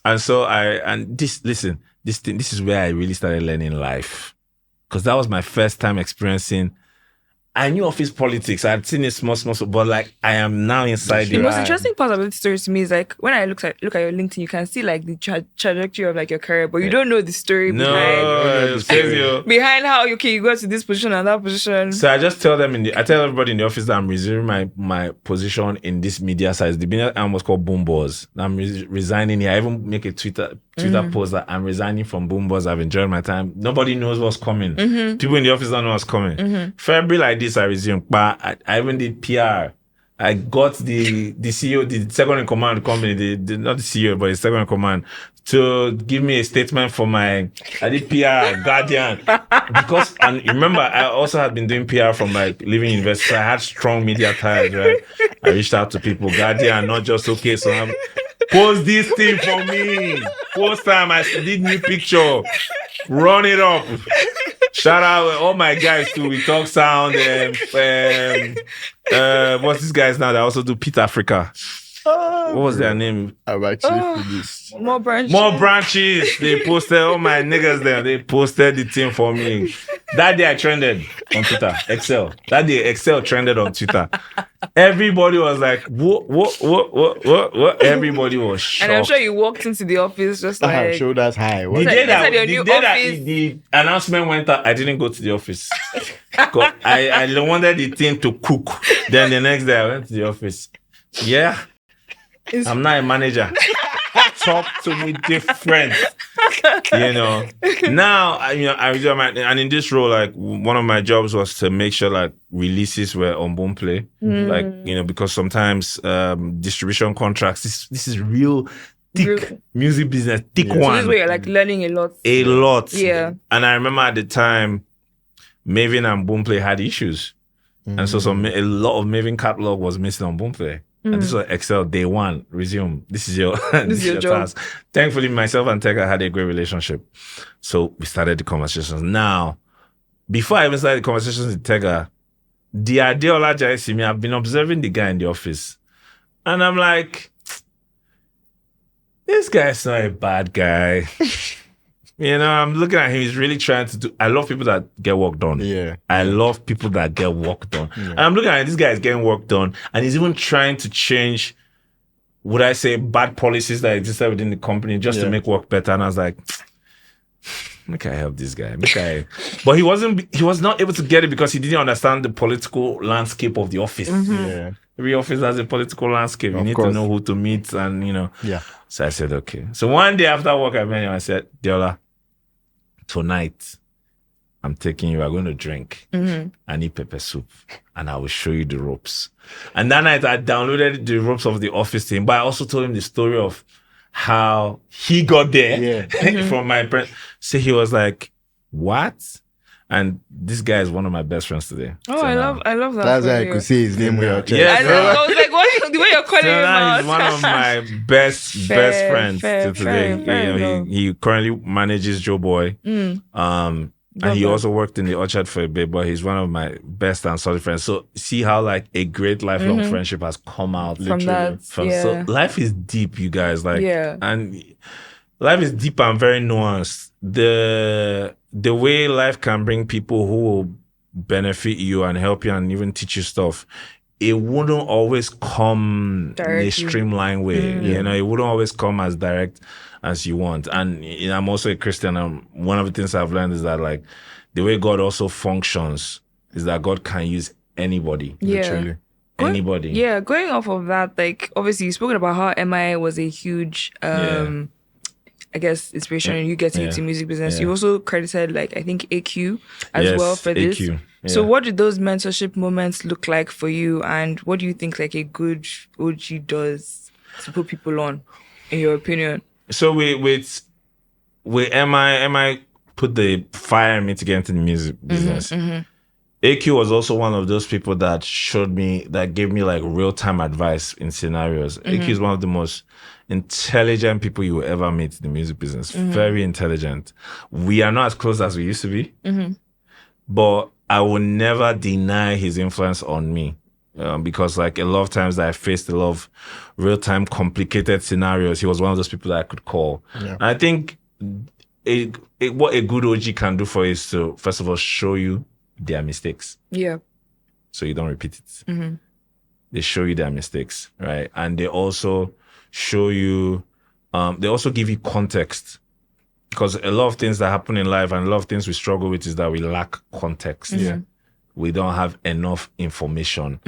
And this is where I really started learning life, because that was my first time experiencing. I knew office politics. I had seen it small, but like I am now inside the most interesting part of the story to me is like when I look at your LinkedIn, you can see like the trajectory of like your career, but you don't know the story behind how you got to this position and that position. So I just tell them I tell everybody in the office that I'm resuming my position in this media side. The media arm was called Boomboz. I'm resigning here. I even make a Twitter post that I'm resigning from Boomboz. I've enjoyed my time. Nobody knows what's coming. People in the office don't know what's coming. February like this, I resumed. But I even did PR. I got the CEO, the second in command of the company, not the CEO, but the second in command, to give me a statement for I did PR, Guardian. Because, and remember, I also had been doing PR from like living university. So I had strong media ties, right? I reached out to people, Guardian, not just okay, so I'm post this thing for me. Post time, I did new picture. Run it up. Shout out all my guys too. We talk sound. What's these guys now that also do Pit Africa? What was their name? I've actually finished. More branches. More branches. They posted all my niggas there. They posted the thing for me. That day I trended on Twitter. Excel. That day Excel trended on Twitter. Everybody was like, what? Everybody was shocked. And I'm sure you walked into the office just like... shoulders high. The day that the announcement went out, I didn't go to the office. I wanted the thing to cook. Then the next day I went to the office. Yeah. I'm not a manager. Talk to me different. Now, and in this role, like one of my jobs was to make sure like releases were on Boomplay. Like, because sometimes distribution contracts, this is real thick music business, thick one. So this is where you're like learning a lot. A lot. Yeah. And I remember at the time, Maven and Boomplay had issues. And so a lot of Maven catalog was missing on Boomplay. And this was Excel day one. Resume. This is your your task. Thankfully, myself and Tega had a great relationship. So we started the conversations. Now, before I even started the conversations with Tega, the Adeola Jaisimi, I've been observing the guy in the office. And I'm like, this guy's not a bad guy. I'm looking at him. He's really trying to do... I love people that get work done. Yeah. I love people that get work done. Yeah. And I'm looking at him. This guy is getting work done. And he's even trying to change, would I say, bad policies that existed within the company just to make work better. And I was like, make I help this guy. But he was not able to get it because he didn't understand the political landscape of the office. Yeah. Every office has a political landscape. You need to know who to meet and, Yeah. So I said, okay. So one day after work, I met him. I said, Deola, tonight, I'm taking you, we're going to drink and eat pepper soup, and I will show you the ropes. And that night, I downloaded the ropes of the office team, but I also told him the story of how he got there from my parents. So he was like, what? And this guy is one of my best friends today. Oh, so I love that. That's why I could see his name with your chest. Yes, I was like, what? The way you're calling him out. He's one of my best friends today. He currently manages Joe Boy. And he also worked in the Orchard for a bit, but he's one of my best and solid friends. So see how like a great lifelong friendship has come out from that. So life is deep, you guys. And life is deep and very nuanced. The way life can bring people who will benefit you and help you and even teach you stuff, it wouldn't always come in a streamlined way. It wouldn't always come as direct as you want. And I'm also a Christian, and one of the things I've learned is that like the way God also functions is that God can use anybody. Literally. Anybody. Yeah, going off of that, like obviously you've spoken about how MI was a huge I guess inspiration and you getting into music business. You also credited like I think AQ as well for this. AQ. Yeah. So what did those mentorship moments look like for you, and what do you think like a good OG does to put people on, in your opinion? So with MI put the fire in me to get into the music business. AQ was also one of those people that gave me like real-time advice in scenarios. AQ is one of the most intelligent people you will ever meet in the music business. Very intelligent. We are not as close as we used to be, but I will never deny his influence on me. Because like a lot of times that I faced a lot of real-time complicated scenarios, he was one of those people that I could call. Yeah. And I think what a good OG can do for you is to, first of all, show you their mistakes. Yeah. So you don't repeat it. They show you their mistakes, right? And they also show you, they also give you context. Because a lot of things that happen in life and a lot of things we struggle with is that we lack context. Yeah. We don't have enough information,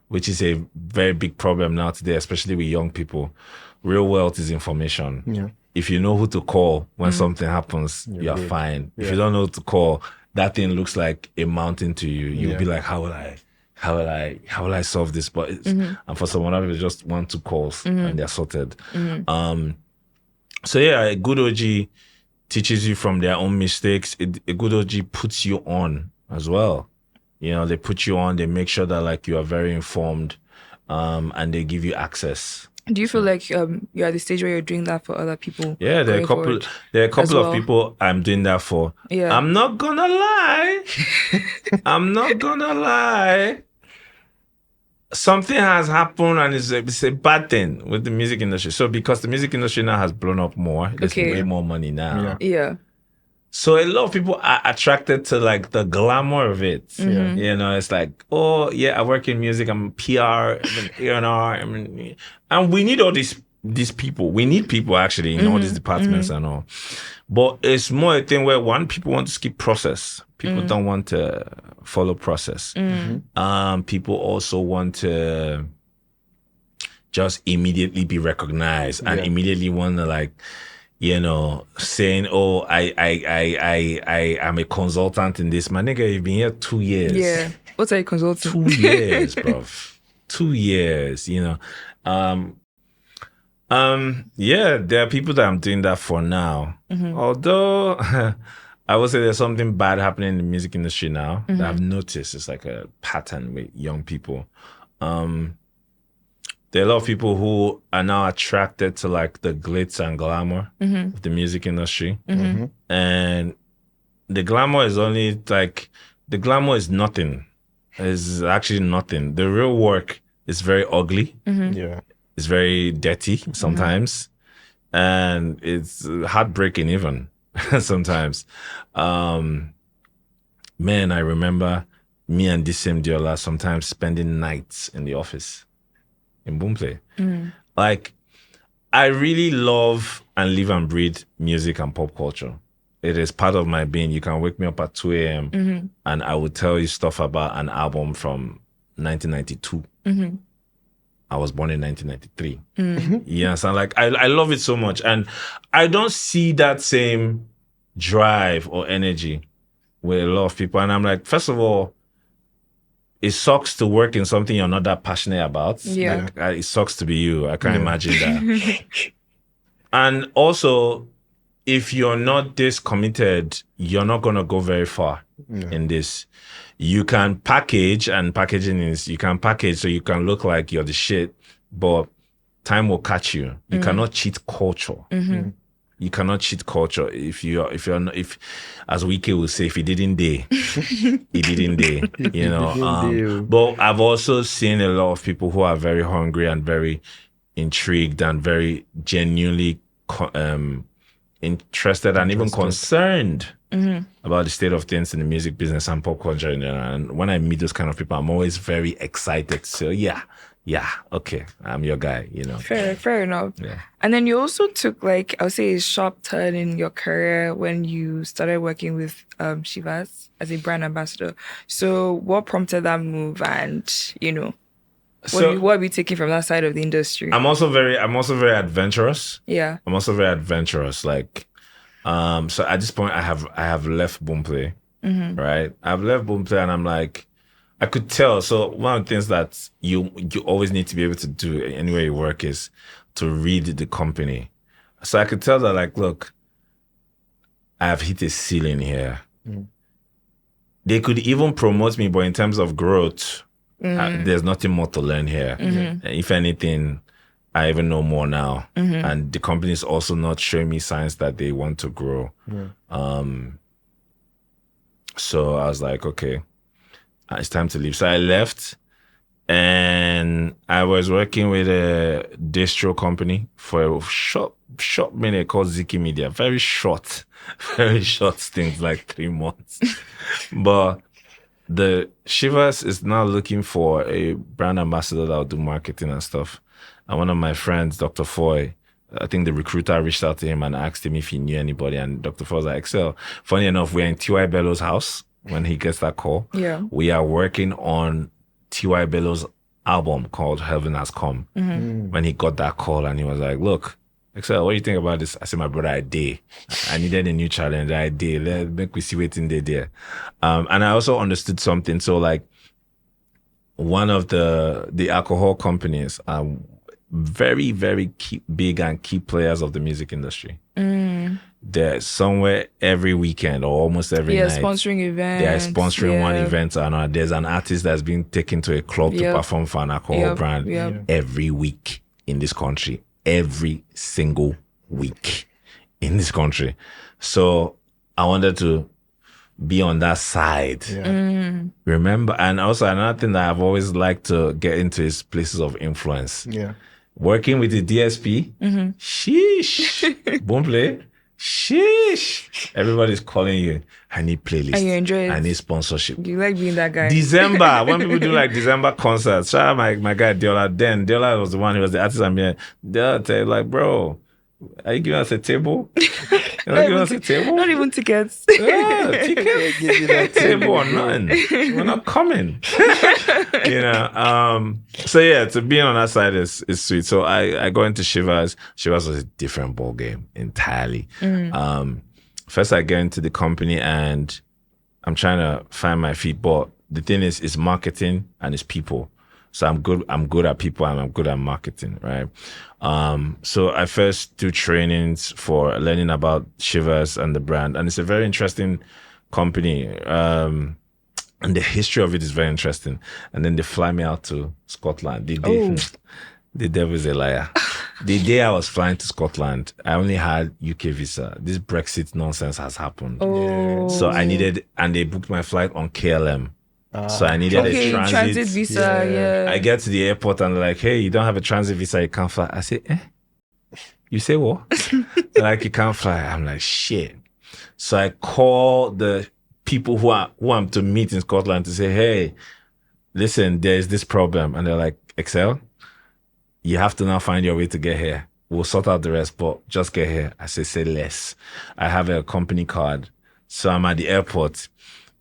which is a very big problem now today, especially with young people. Real wealth is information. Yeah. If you know who to call when something happens, you're fine. Yeah. If you don't know who to call, that thing looks like a mountain to you. You'll be like, how will I solve this? But and for someone else, it's just 1, 2 calls and they're sorted. So yeah, a good OG teaches you from their own mistakes. A good OG puts you on as well. They put you on, they make sure that like you are very informed, and they give you access. Do you feel like you're at the stage where you're doing that for other people? Yeah, there are a couple of people I'm doing that for. Yeah. I'm not gonna lie. something has happened and it's a bad thing with the music industry. So because the music industry now has blown up more, there's way more money now. Yeah. So a lot of people are attracted to like the glamour of it. Mm-hmm. You know, it's like, oh yeah, I work in music, I'm PR, I'm an A&R, and we need all these people. We need people actually in all these departments and all. But it's more a thing where people want to skip process. People don't want to follow process. People also want to just immediately be recognized and immediately want to like, you know, saying, oh, I am a consultant in this. My nigga, you've been here 2 years. Yeah. What's a consultant? 2 years, bro. 2 years, you know. Yeah, there are people that I'm doing that for now. Although I would say there's something bad happening in the music industry now that I've noticed. It's like a pattern with young people. There are a lot of people who are now attracted to like the glitz and glamour of the music industry. And the glamour is only like, the glamour is nothing. It's actually nothing. The real work is very ugly. Yeah. It's very dirty sometimes. And it's heartbreaking even sometimes. Man, I remember me and this same Diola sometimes spending nights in the office in Boomplay. Like, I really love and live and breathe music and pop culture. It is part of my being. You can wake me up at 2 a.m. and I will tell you stuff about an album from 1992. I was born in 1993. Yes, and like I love it so much. And I don't see that same drive or energy with a lot of people. And I'm like, first of all, it sucks to work in something you're not that passionate about. Yeah. Like, it sucks to be you. I can't imagine that. And also, if you're not this committed, you're not going to go very far in this. You can package, and packaging is, you can package so you can look like you're the shit, but time will catch you. You cannot cheat culture. You cannot cheat culture. If as Wiki will say, if he didn't dare, he didn't dare, you know. But I've also seen a lot of people who are very hungry and very intrigued and very genuinely interested and even concerned about the state of things in the music business and pop culture. And when I meet those kind of people, I'm always very excited. So yeah, okay, I'm your guy, you know. Fair enough. Yeah. And then you also took, like, I would say, a sharp turn in your career when you started working with Shivas as a brand ambassador. So what prompted that move, and, you know, what are we taking from that side of the industry? I'm also very adventurous. Yeah. I'm also very adventurous. Like, so at this point, I have left Boomplay, right? I've left Boomplay, and I'm like, I could tell. So one of the things that you always need to be able to do anywhere you work is to read the company. So I could tell that, like, look, I have hit a ceiling here. They could even promote me, but in terms of growth, there's nothing more to learn here. If anything, I even know more now. And the company is also not showing me signs that they want to grow. So I was like, okay, it's time to leave. So I left, and I was working with a distro company for a short minute called Ziki Media. Very short stint, like 3 months. But the Shivas is now looking for a brand ambassador that will do marketing and stuff. And one of my friends, Dr. Foy, I think the recruiter reached out to him and asked him if he knew anybody. And Dr. Foy was like, Excel. Funny enough, we're in T.Y. Bello's house when he gets that call. Yeah. We are working on T.Y. Bello's album called Heaven Has Come. When he got that call, and he was like, look, Excel, what do you think about this? I said, my brother, I did. I needed a new challenge. I did. Let's make we see what's in there. And I also understood something. So, like, one of the alcohol companies are very, very big and key players of the music industry. They're somewhere every weekend or almost every night. Sponsoring events. They are sponsoring one event or another. There's an artist that's being taken to a club to perform for an alcohol brand every week in this country. Every single week in this country. So I wanted to be on that side. Remember, and also another thing that I've always liked to get into is places of influence. Working with the DSP, sheesh. Boomplay, sheesh. Everybody's calling you. I need playlists. And you enjoy it. I need sponsorship. You like being that guy. December, when people do like December concerts, shout out my guy Diola. Then Diola was the one who was the artist. I'm here. Diola tell you, like, bro, are you giving us a table? Not giving us a table? Not even tickets. Yeah, tickets. Give you that table or nothing. We're not coming. So yeah, to be on that side is sweet. So I go into Shivers. Shivers was a different ball game entirely. First I get into the company and I'm trying to find my feet, but the thing is, it's marketing and it's people. So I'm good at people and I'm good at marketing, right? So I first do trainings for learning about Shivers and the brand, and it's a very interesting company. And the history of it is very interesting. And then they fly me out to Scotland. The devil is a liar. The day I was flying to Scotland, I only had UK visa. This Brexit nonsense has happened. So I needed, and they booked my flight on KLM. So I needed a transit visa. I get to the airport and they're like, hey, you don't have a transit visa, you can't fly. I say, You say what? They're like, you can't fly. I'm like, shit. So I call the people who I'm to meet in Scotland to say, hey, listen, there's this problem. And they're like, Excel, you have to now find your way to get here. We'll sort out the rest, but just get here. I say less. I have a company card. So I'm at the airport.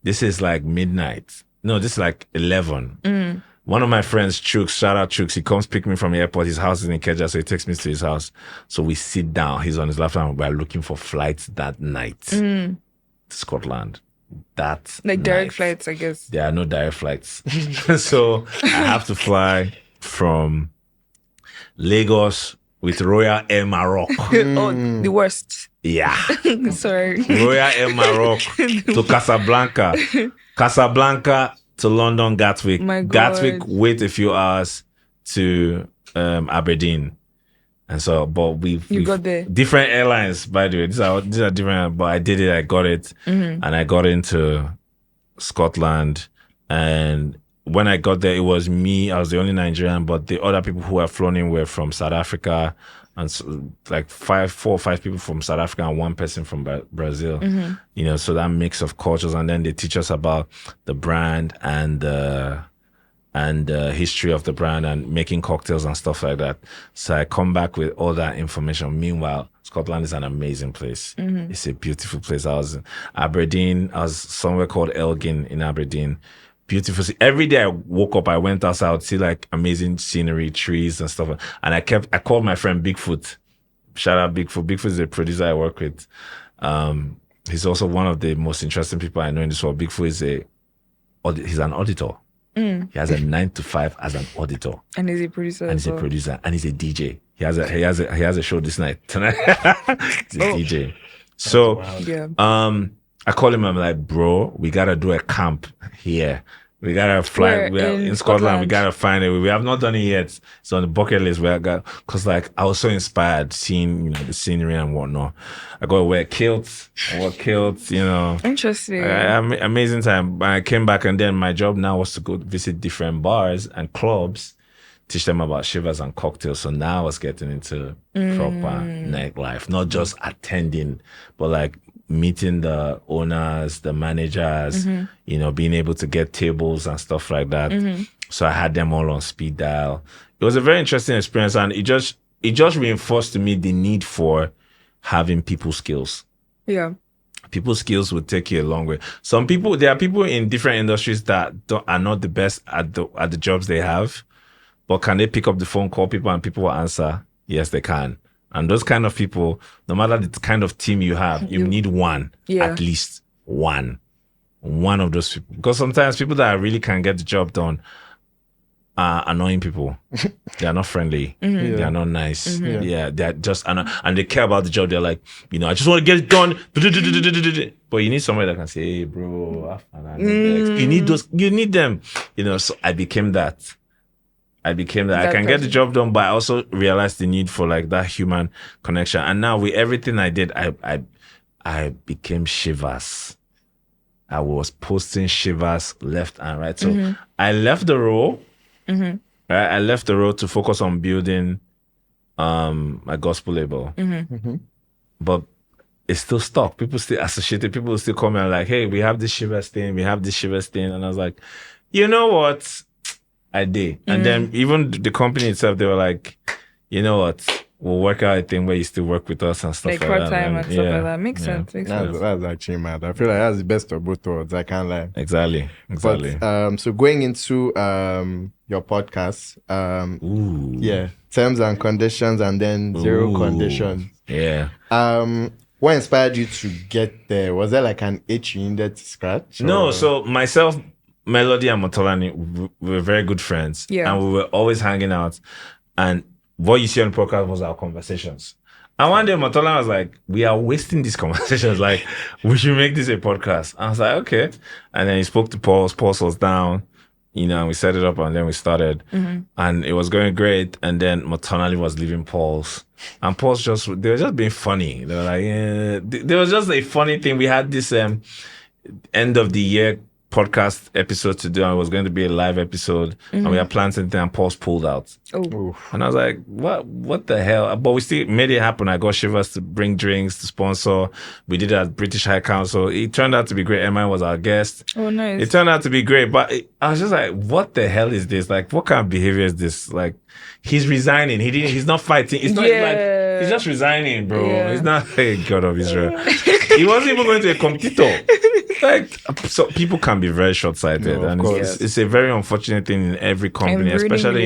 This is like midnight. No, this is like 11. One of my friends, Chooks, shout out Chooks, he comes pick me from the airport. His house is in Ikeja, so he takes me to his house. So we sit down. He's on his laptop and we're looking for flights that night to Scotland. Direct flights, I guess. There are no direct flights. So I have to fly from Lagos with Royal Air Maroc. Oh, the worst. Yeah. Sorry. Royal Air Maroc to Casablanca. Casablanca to London Gatwick. My God. Gatwick, wait a few hours to Aberdeen. And so, but we've got there. Different airlines, by the way. These are different, but I did it, I got it. And I got into Scotland. And when I got there, it was me. I was the only Nigerian, but the other people who were flown in were from South Africa, and so, like 4 or 5 people from South Africa and 1 person from Brazil. So that mix of cultures, and then they teach us about the brand and the history of the brand and making cocktails and stuff like that. So I come back with all that information. Meanwhile, Scotland is an amazing place. It's a beautiful place. I was in Aberdeen. I was somewhere called Elgin in Aberdeen. Beautiful. Every day I woke up, I went outside, I would see like amazing scenery, trees and stuff. And I called my friend Bigfoot. Shout out Bigfoot. Bigfoot is a producer I work with. He's also one of the most interesting people I know in this world. Bigfoot he's an auditor. He has a 9 to 5 as an auditor. And he's a producer. And he's a producer. And he's a DJ. He has a show this night. Tonight. He's a DJ. So I call him, I'm like, bro, we gotta do a camp here. We gotta fly. We're in Scotland. We gotta find it. We have not done it yet. It's on the bucket list. Cause like I was so inspired seeing the scenery and whatnot. I got to wear kilts. Interesting. Amazing time. I came back and then my job now was to go visit different bars and clubs, teach them about Shivers and cocktails. So now I was getting into proper nightlife, not just attending, but like meeting the owners, the managers, being able to get tables and stuff like that. So I had them all on speed dial. It was a very interesting experience, and it just reinforced to me the need for having people skills. Yeah. People skills would take you a long way. There are people in different industries that are not the best at the jobs they have, but can they pick up the phone, call people, and people will answer? Yes, they can. And those kind of people, no matter the kind of team you have, you need one, at least one of those people. Because sometimes people that really can get the job done are annoying people. They are not friendly. They are not nice. Yeah, they're just, and they care about the job. They're like, I just want to get it done. But you need somebody that can say, hey, bro, you need them. So I became that. I can get the job done, but I also realized the need for like that human connection. And now with everything I did, I became Shivers. I was posting shivers left and right. So I left the role. Right? I left the role to focus on building my gospel label. But it's still stuck. People still associate it. People still come and like, hey, we have this shivers thing. We have this shivers thing. And I was like, you know what? I did. And then even the company itself, they were like, you know what? We'll work out a thing where you still work with us and stuff like part that. Time and stuff like that. Makes sense. That's actually mad. I feel like that's the best of both worlds. I can't lie. Exactly. But, so going into your podcast, terms and conditions, and then zero conditions. Yeah. What inspired you to get there? Was there like an itch you needed to scratch? No. So myself, Melody, and Motolani, we were very good friends. Yeah. And we were always hanging out. And what you see on the podcast was our conversations. And one day Motola was like, we are wasting these conversations. Like, we should make this a podcast. I was like, okay. And then he spoke to Paul. Paul was down, and we set it up and then we started. And it was going great. And then Motonali was leaving Paul's. And Paul's they were just being funny. They were like, there was just a funny thing. We had this end of the year podcast episode to do, and it was going to be a live episode, and we had planned something, and Paul's pulled out. And I was like, what the hell? But we still made it happen. I got Shivers to bring drinks, to sponsor. We did it at British High Council. It turned out to be great. MI was our guest. Oh, nice. It turned out to be great, but I was just like, what the hell is this? Like, what kind of behavior is this? Like, he's resigning. He's not fighting. It's not like, he's just resigning, bro. Yeah. He's not a God of Israel. He wasn't even going to a competitor. Like, so people can be very short-sighted, and it's a very unfortunate thing in every company, especially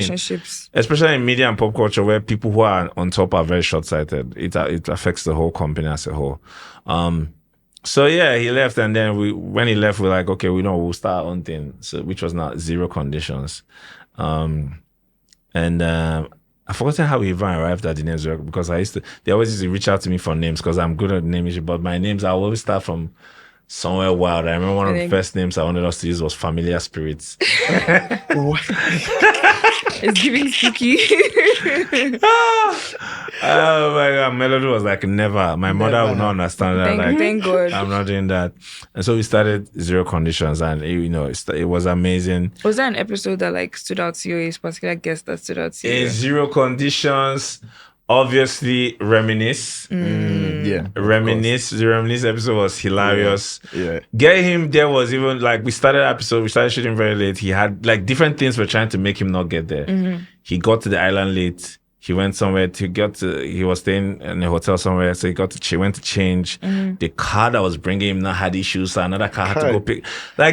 in media and pop culture, where people who are on top are very short-sighted. It affects the whole company as a whole. So yeah, he left, and then when he left, we're like, okay, we'll start our own thing. So which was not Zero Conditions, I forgot how we even arrived at the names, because they always used to reach out to me for names because I'm good at naming, but my names I always start from somewhere wild. I remember one of the first names I wanted us to use was Familiar Spirits. It's giving spooky. Oh my God, Melody was like, never. My mother would not understand that. Thank God. I'm not doing that. And so we started Zero Conditions, and it was amazing. Was there an episode that stood out to you, a particular guest that stood out to you? In Zero Conditions, obviously, Reminisce. Reminisce. The Reminisce episode was hilarious. Yeah. Get him there was even we started shooting very late. He had different things were trying to make him not get there. He got to the island late. He went somewhere he was staying in a hotel somewhere, so he went to change. The car that was bringing him now had issues, so another car had to go pick.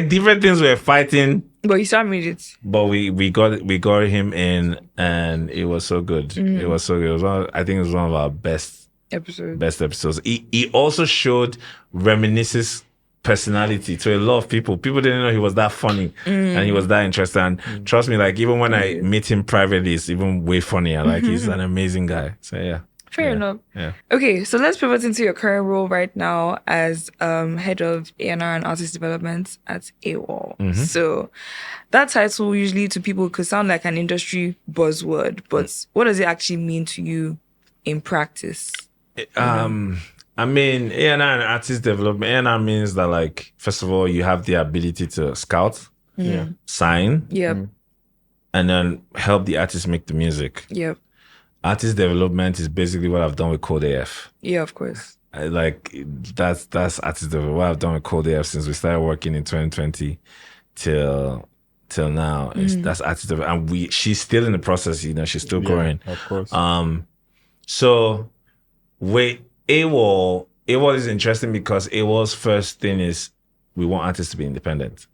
Different things were fighting. But you still made it. But we got him in, and it was so good. It was so good. I think it was one of our best episodes. He also showed Reminisce's personality to a lot of people. People didn't know he was that funny and he was that interesting. And trust me, even when I meet him privately, it's even way funnier. He's an amazing guy. So yeah. Fair enough. Yeah. Okay, so let's pivot into your current role right now as head of A&R and artist development at AWOL. So that title usually to people could sound like an industry buzzword, but what does it actually mean to you in practice? I mean, A&R and artist development, A&R means that first of all, you have the ability to scout, sign, and then help the artist make the music. Yep. Artist development is basically what I've done with Code AF. Yeah, of course. That's artist development. What I've done with Code AF since we started working in 2020 till now. That's artist development. And she's still in the process, she's still growing. Of course. So with AWOL is interesting because AWOL's first thing is we want artists to be independent.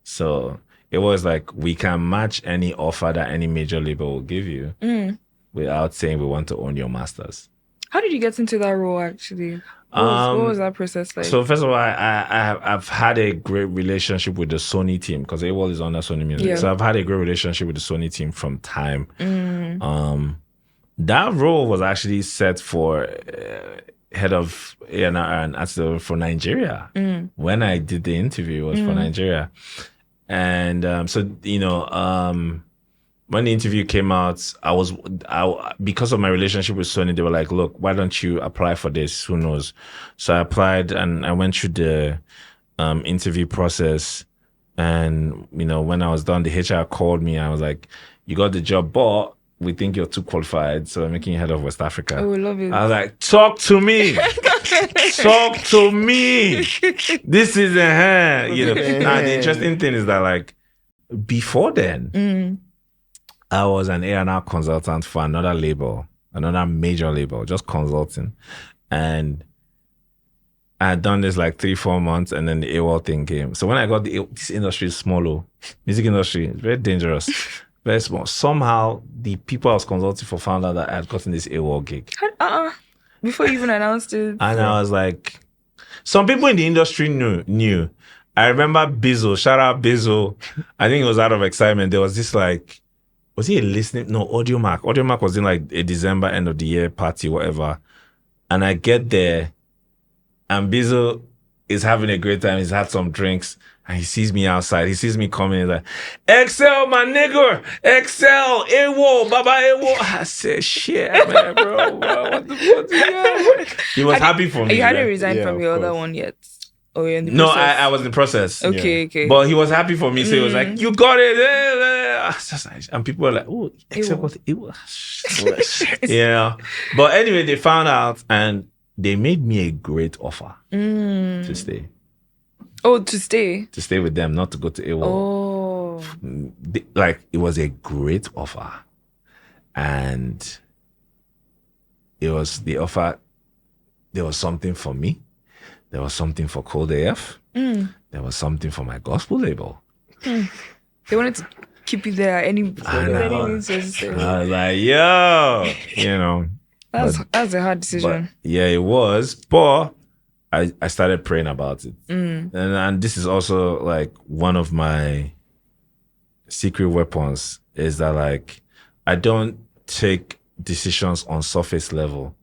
So AWOL is we can match any offer that any major label will give you without saying we want to own your masters. How did you get into that role actually? What was that process like? So first of all, I've had a great relationship with the Sony team because AWOL is under Sony Music. Yeah. So I've had a great relationship with the Sony team from time. That role was actually set for head of A&R and artist for Nigeria. When I did the interview, it was for Nigeria. And when the interview came out, because of my relationship with Sony, they were like, look, why don't you apply for this? Who knows? So I applied and I went through interview process. And, when I was done, the HR called me and I was like, you got the job, but we think you're too qualified, so we're making you head of West Africa. Oh, we love it. I was like, talk to me. Talk to me. This is Now, the interesting thing is that, like, before then, I was an A&R consultant for another major label, just consulting. And I had done this like 3-4 months, and then the AWOL thing came. So when I got this industry is small, music industry is very dangerous, very small. Somehow the people I was consulting for found out that I had gotten this AWOL gig. Before you even announced it. And I was like, some people in the industry knew. I remember Bizzle, shout out Bizzle. I think it was out of excitement. There was this like, was he a listening? No, Audiomack. Audiomack was in like a December end of the year party, whatever. And I get there, and Bizzle is having a great time. He's had some drinks, and he sees me outside. He sees me coming. He's like, Excel, my nigger. Excel, AWOL, Baba AWOL. I said, shit, man, bro. What the fuck? He was happy for me. You hadn't resigned from your other one yet? Oh, you're in the process? No, I was in the process. Okay. But he was happy for me. So he was like, you got it. And people were like, oh, Excel got it. Yeah. But anyway, they found out, and they made me a great offer to stay. Oh, to stay? To stay with them, not to go to AWOL. Oh. It was a great offer. And it was the offer, there was something for me. There was something for Cold AF. There was something for my gospel label. They wanted to keep you there any means necessary. I was like, yo, That's a hard decision. Yeah, it was. But I started praying about it. And this is also like one of my secret weapons is that like I don't take decisions on surface level.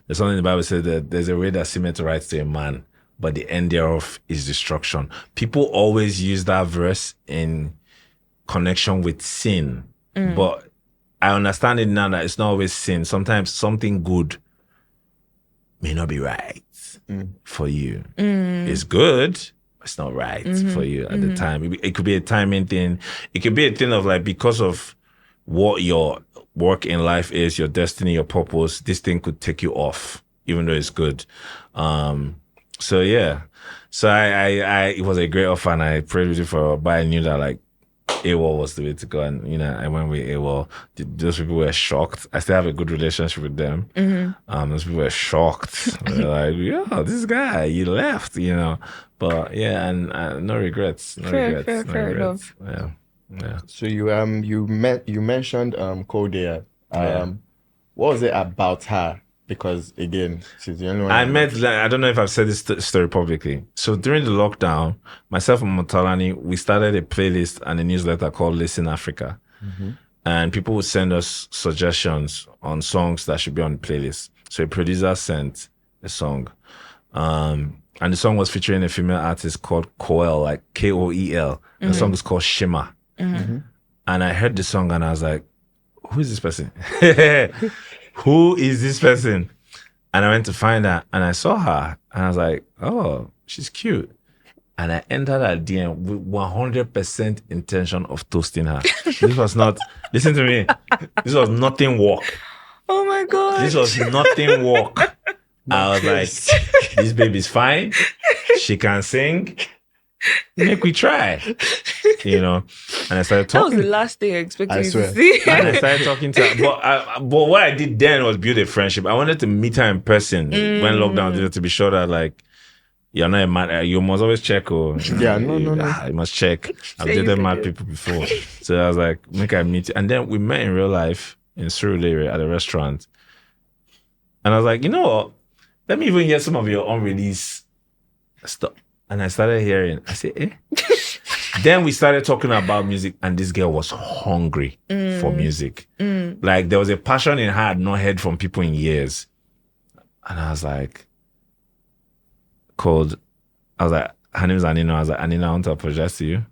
There's something in the Bible says that there's a way that seemeth right to a man, but the end thereof is destruction. People always use that verse in connection with sin, but I understand it now that it's not always sin. Sometimes something good may not be right for you. It's good, but it's not right for you at the time. It could be a timing thing. It could be a thing of like, because of what your work in life is, your destiny, your purpose, this thing could take you off, even though it's good. So yeah. So I it was a great offer, and I prayed with it for a while, but I knew that like AWOL was the way to go, and I went with AWOL. Those people were shocked. I still have a good relationship with them. Those people were shocked. They're like, "Yo, this guy, you left," But yeah, and no regrets. Fair enough. Yeah. So you mentioned Cold. What was it about her? Because again, she's the only one. I don't know if I've said this story publicly. So during the lockdown, myself and Motalani, we started a playlist and a newsletter called Listen Africa. And people would send us suggestions on songs that should be on the playlist. So a producer sent a song. And the song was featuring a female artist called Koel, like Koel. The song is called Shimmer. And I heard the song and I was like, who is this person? Who is this person? And I went to find her and I saw her and I was like, oh, she's cute. And I entered her DM with 100% intention of toasting her. This was not, listen to me, this was nothing work. Oh my God. This was nothing work. I was like, this baby's fine. She can sing. Make we try, And I started talking. That was the last thing I expected you to see. And I started talking to her. But what I did then was build a friendship. I wanted to meet her in person when lockdown did, to be sure that like you're not a mad. You must always check. No. You must check. I've dated mad people before, so I was like, make I meet you. And then we met in real life in Surulere at a restaurant. And I was like, you know what? Let me even hear some of your unreleased stuff. And I started hearing, I said, eh? Then we started talking about music, and this girl was hungry for music. Like there was a passion in her I had not heard from people in years. And I was like, her name is Anina. I was like, Anina, I want to apologize to you.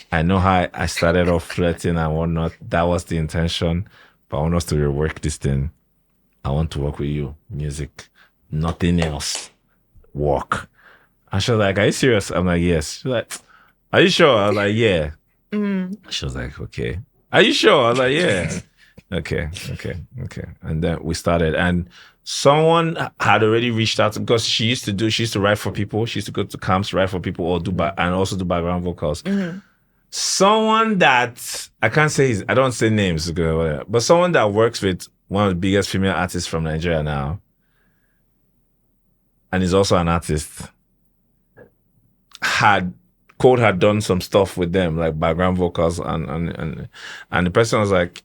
I know how I started off flirting and whatnot. That was the intention. But I want us to rework this thing. I want to work with you. Music. Nothing else. work. And she was like, are you serious? I'm like, yes. She's like, are you sure? I was like, yeah. She was like, okay. Are you sure? I was like, yeah. Okay. And then we started. And someone had already reached out because she used to write for people. She used to go to camps, write for people, or and also do background vocals. Someone that I can't say I don't say names, but someone that works with one of the biggest female artists from Nigeria now, and is also an artist, Code had done some stuff with them, like background vocals, and the person was like,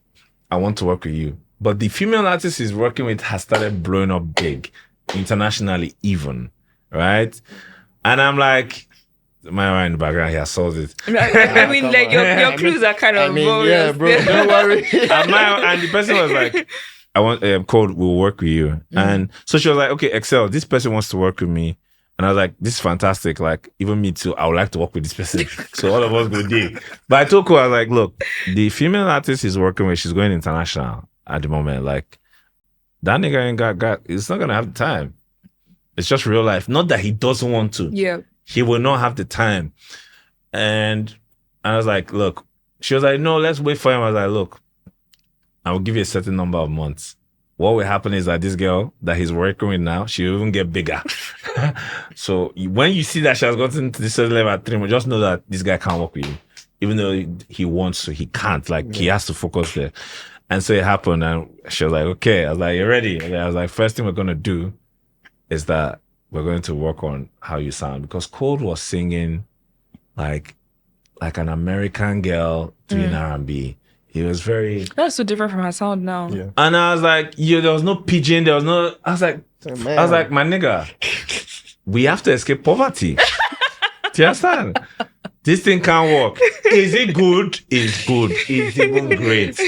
I want to work with you. But the female artist he's working with has started blowing up big, internationally even, right? And I'm like, my in the background here solved it. I mean, like your clues are kind of yeah, bro, don't worry. And the person was like, I want Code will work with you. And so she was like, okay, Excel, this person wants to work with me. And I was like, this is fantastic. Like, even me too, I would like to work with this person. So all of us go dig. But I told her, I was like, look, the female artist he's working with, she's going international at the moment. Like, that nigga ain't got it's not going to have the time. It's just real life. Not that he doesn't want to. Yeah. He will not have the time. And I was like, look, she was like, no, let's wait for him. I was like, look, I will give you a certain number of months. What will happen is that this girl that he's working with now, she will even get bigger. So when you see that she has gotten to this certain level at 3 months, just know that this guy can't work with you. Even though he wants to, he can't. Like, he has to focus there. And so it happened, and she was like, okay. I was like, you ready? And I was like, first thing we're going to do is that we're going to work on how you sound. Because Code was singing like an American girl doing R&B. He was very... That's so different from her sound now. Yeah. And I was like, there was no pigeon, there was no... I was like, my nigga, we have to escape poverty. Do you understand? This thing can't work. Is it good? It's good. It's even great.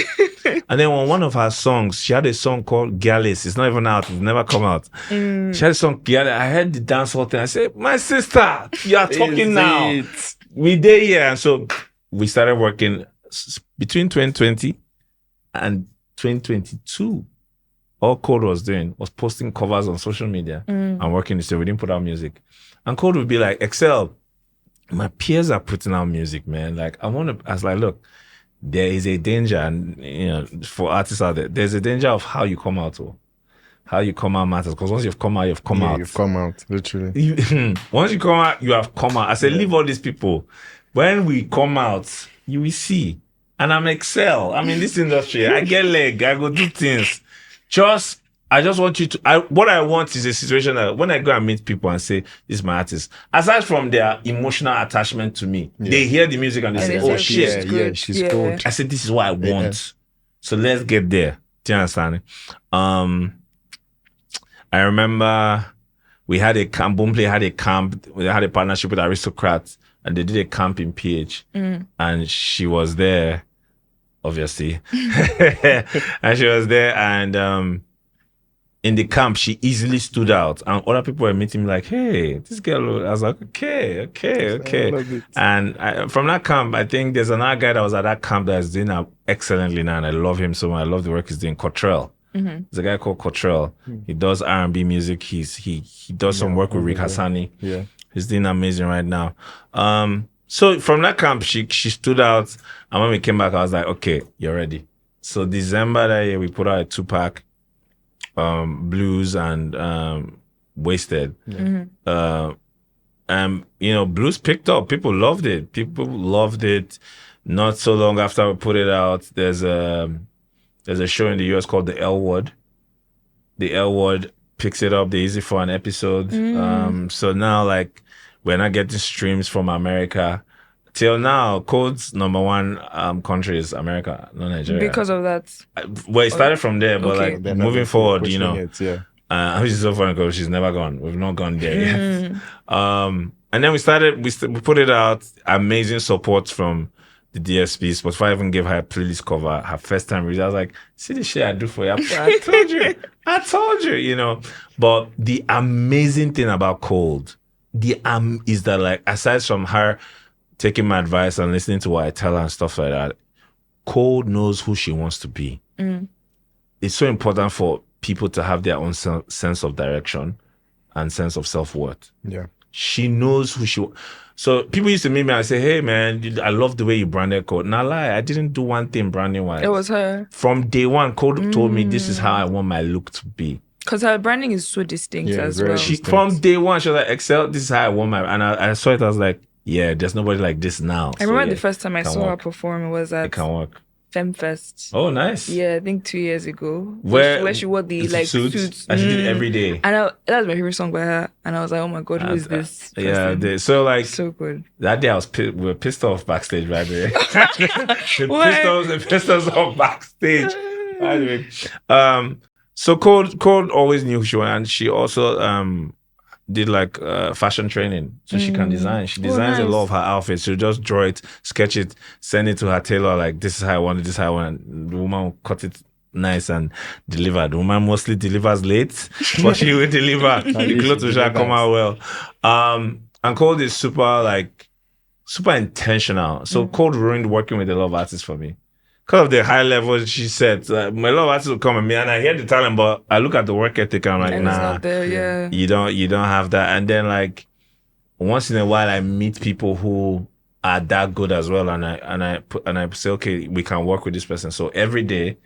And then on one of her songs, she had a song called Gallus. It's not even out. It's never come out. She had a song, Gallus. I heard the dance whole thing. I said, my sister, you are talking now. We did here. And so we started working between 2020 and 2022. All Code was doing was posting covers on social media and working the studio. We didn't put out music. And Code would be like, Excel, my peers are putting out music, man. Like, I was like, look, there is a danger, and for artists out there, there's a danger of how you come out. How you come out matters, because once you've come out, you've come out. You've come out, literally. Once you come out, you have come out. I said, leave all these people. When we come out, you will see. And I'm Excel. I'm in this industry. I get leg. I go do things. I just want you to... what I want is a situation that when I go and meet people and say, this is my artist, aside from their emotional attachment to me, they hear the music and they say, oh, shit. She's good. I said, this is what I want. Yeah. So let's get there. Do you understand? I remember we had a camp, Boomplay had a camp, we had a partnership with Aristocrats, and they did a camp in PH. And she was there, obviously. And she was there, and in the camp, she easily stood out. And other people were meeting me like, hey, this girl, I was like, okay. And from that camp, I think there's another guy that was at that camp that is doing excellently now, and I love him so much. I love the work he's doing, Cottrell. There's a guy called Cottrell. He does R&B music. He does some work with Rick Hassani. Yeah. He's doing amazing right now. So from that camp, she stood out. And when we came back, I was like, okay, you're ready. So December that year, we put out a 2-pack, Blues and Wasted. Blues picked up. People loved it. Not so long after we put it out, there's a show in the US called The L Word. The L Word picks it up. They use it for an episode. So now, like, we're not getting streams from America. Till now, Code's number one country is America, not Nigeria. Because of that? Well, it started from there, but like moving forward, which is so funny because she's never gone. We've not gone there yet. And then we put it out. Amazing support from the DSP. Spotify even gave her a playlist cover, her first time release. I was like, see the shit I do for you. I told you, But the amazing thing about Cold, is that, like, aside from her taking my advice and listening to what I tell her and stuff like that, Cold knows who she wants to be. It's so important for people to have their own sense of direction, and sense of self-worth. Yeah. She knows who she. So people used to meet me and say, "Hey man, I love the way you branded Code." Now lie, I didn't do one thing branding wise. It was her. From day one, Code told me this is how I want my look to be. Because her branding is so distinct as well. From day one, she was like, Excel, this is how I want my... And I saw it, I was like, yeah, there's nobody like this now. I remember the first time I saw her perform was at... It can work. FemFest. Oh, nice. Yeah, I think 2 years ago. Where she wore the like suits. And she did it every day. And that was my favorite song by her. And I was like, oh my God, who is this person? So like... So good. That day we were pissed off backstage, right there. the pissed off backstage. Anyway, so Code always knew who she was, and she also did like fashion training, so she can design. She designs a lot of her outfits. She'll just draw it, sketch it, send it to her tailor. Like, this is how I want it. This is how I want it. The woman will cut it nice and deliver. The woman mostly delivers late, but she will deliver. The clothes will come out well. And Code is super intentional. So Code ruined working with a lot of artists for me. Because of the high level she said, a lot of artists will come at me, and I hear the talent, but I look at the work ethic and I'm like, nah, not there, yeah. you don't have that. And then like once in a while I meet people who are that good as well, and I say, okay, we can work with this person. So every day,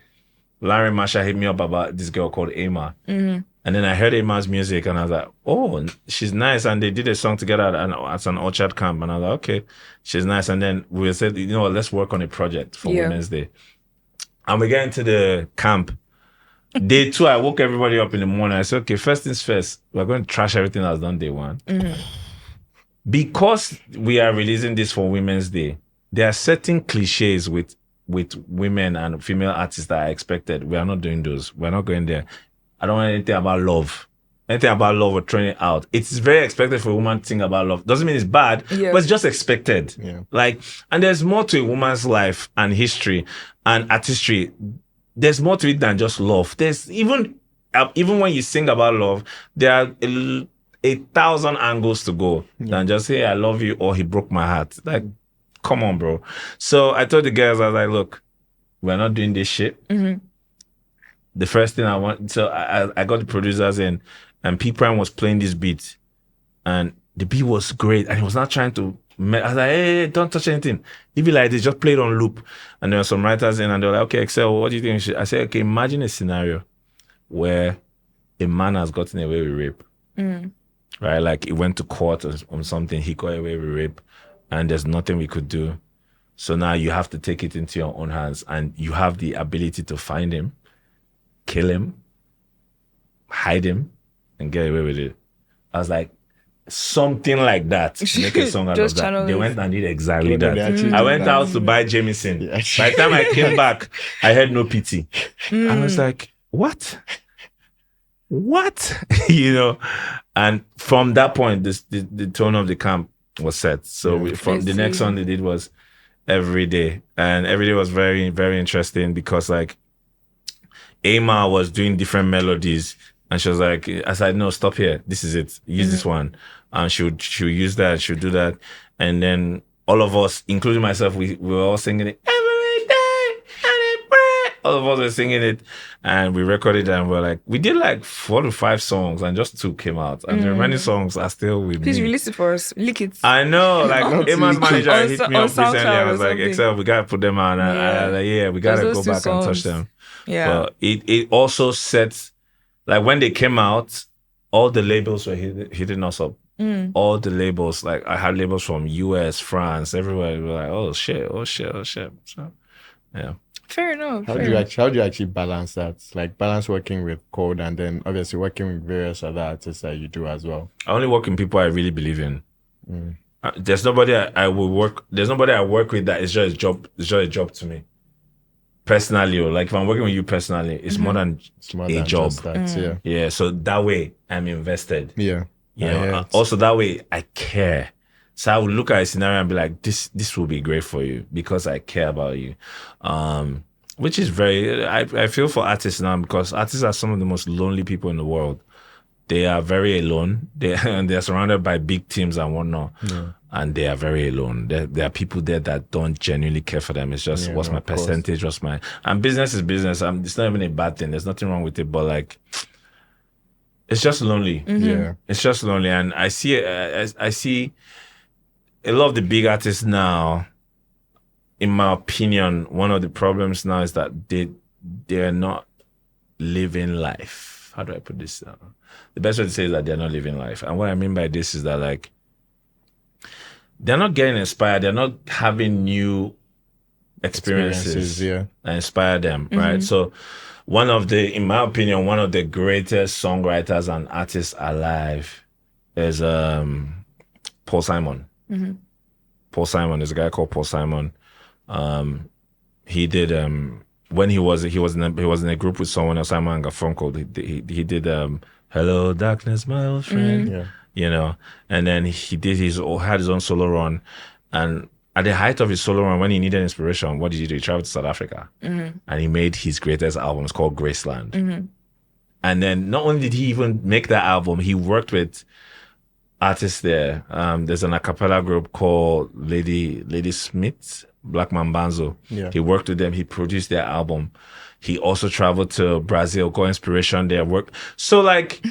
Larry Masha hit me up about this girl called Emma. Mm-hmm. And then I heard Emma's music and I was like, oh, she's nice. And they did a song together at an orchard camp. And I was like, okay, she's nice. And then we said, let's work on a project for Women's Day. And we get into the camp. Day 2, I woke everybody up in the morning. I said, okay, first things first, we're going to trash everything that's done day 1. Mm-hmm. Because we are releasing this for Women's Day, there are certain cliches with women and female artists that I expected. We are not doing those. We're not going there. I don't want anything about love. Anything about love, we're throwing it out. It's very expected for a woman to think about love. Doesn't mean it's bad, but it's just expected. Yeah. Like, and there's more to a woman's life and history and artistry. There's more to it than just love. There's even when you sing about love, there are 1,000 angles to go than just say, I love you, or he broke my heart. Like, come on, bro. So I told the girls, I was like, look, we're not doing this shit. Mm-hmm. The first thing I want, so I got the producers in, and P Prime was playing this beat, and the beat was great, and he was not trying to. I was like, hey, don't touch anything. Leave it like this, just play it on loop. And there were some writers in, and they were like, okay, Excel, what do you think? I said, okay, imagine a scenario where a man has gotten away with rape, right? Like he went to court on something, he got away with rape, and there's nothing we could do. So now you have to take it into your own hands, and you have the ability to find him, kill him, hide him, and get away with it. I was like, something like that. Make a song out of that. They went and did exactly that. I went out to buy Jameson. Yeah. By the time I came back, I had no pity. I was like, what? And from that point, the tone of the camp was set. So from the next song they did was Every Day. And Every Day was very, very interesting because like Emma was doing different melodies, and she was like, I said, no, stop here. This is it. Use this one. And she'll use that. She'll do that. And then all of us, including myself, we were all singing it every day. And I pray. All of us were singing it, and we recorded it, and we did like 4 to 5 songs, and just 2 came out. And the remaining songs are still with me. Please release it for us. Leak it. I know. Like Emma's manager hit me up recently. I was like, Excel, we gotta put them on. And we gotta go back and touch them. Yeah. But it also sets, like when they came out, all the labels were hitting us up. All the labels, like I had labels from US, France, everywhere. We were like, oh shit. So, yeah. Fair enough. How do you actually balance that? Like balance working with Code and then obviously working with various other artists that you do as well. I only work with people I really believe in. There's nobody I work with that is just a job. It's just a job to me. Personally, or like if I'm working with you personally, it's more than a job. Yeah. So that way I'm invested. Yeah. Also that way I care. So I would look at a scenario and be like, this will be great for you because I care about you. Which is I feel for artists now because artists are some of the most lonely people in the world. They are very alone. They're surrounded by big teams and whatnot. Yeah. And they are very alone. There are people there that don't genuinely care for them. It's just, what's my percentage? And business is business. It's not even a bad thing. There's nothing wrong with it. But like, It's just lonely. Yeah. It's just lonely. And I see a lot of the big artists now, in my opinion, one of the problems now is that they're not living life. How do I put this? The best way to say is that they're not living life. And what I mean by this is that, like, they're not getting inspired. They're not having new experiences that inspire them, right? So in my opinion, one of the greatest songwriters and artists alive is Paul Simon. Paul Simon, there's a guy called Paul Simon. He did when he was in a group with someone else, Simon and Garfunkel. He did Hello Darkness, my old friend. You know, and then he had his own solo run, and at the height of his solo run, when he needed inspiration, what did he do? He traveled to South Africa, and he made his greatest album. It's called Graceland. And then not only did he even make that album, he worked with artists there. There's an a cappella group called Lady Smith, Black Mambanzo. He worked with them. He produced their album. He also traveled to Brazil, got inspiration there, worked. So, like,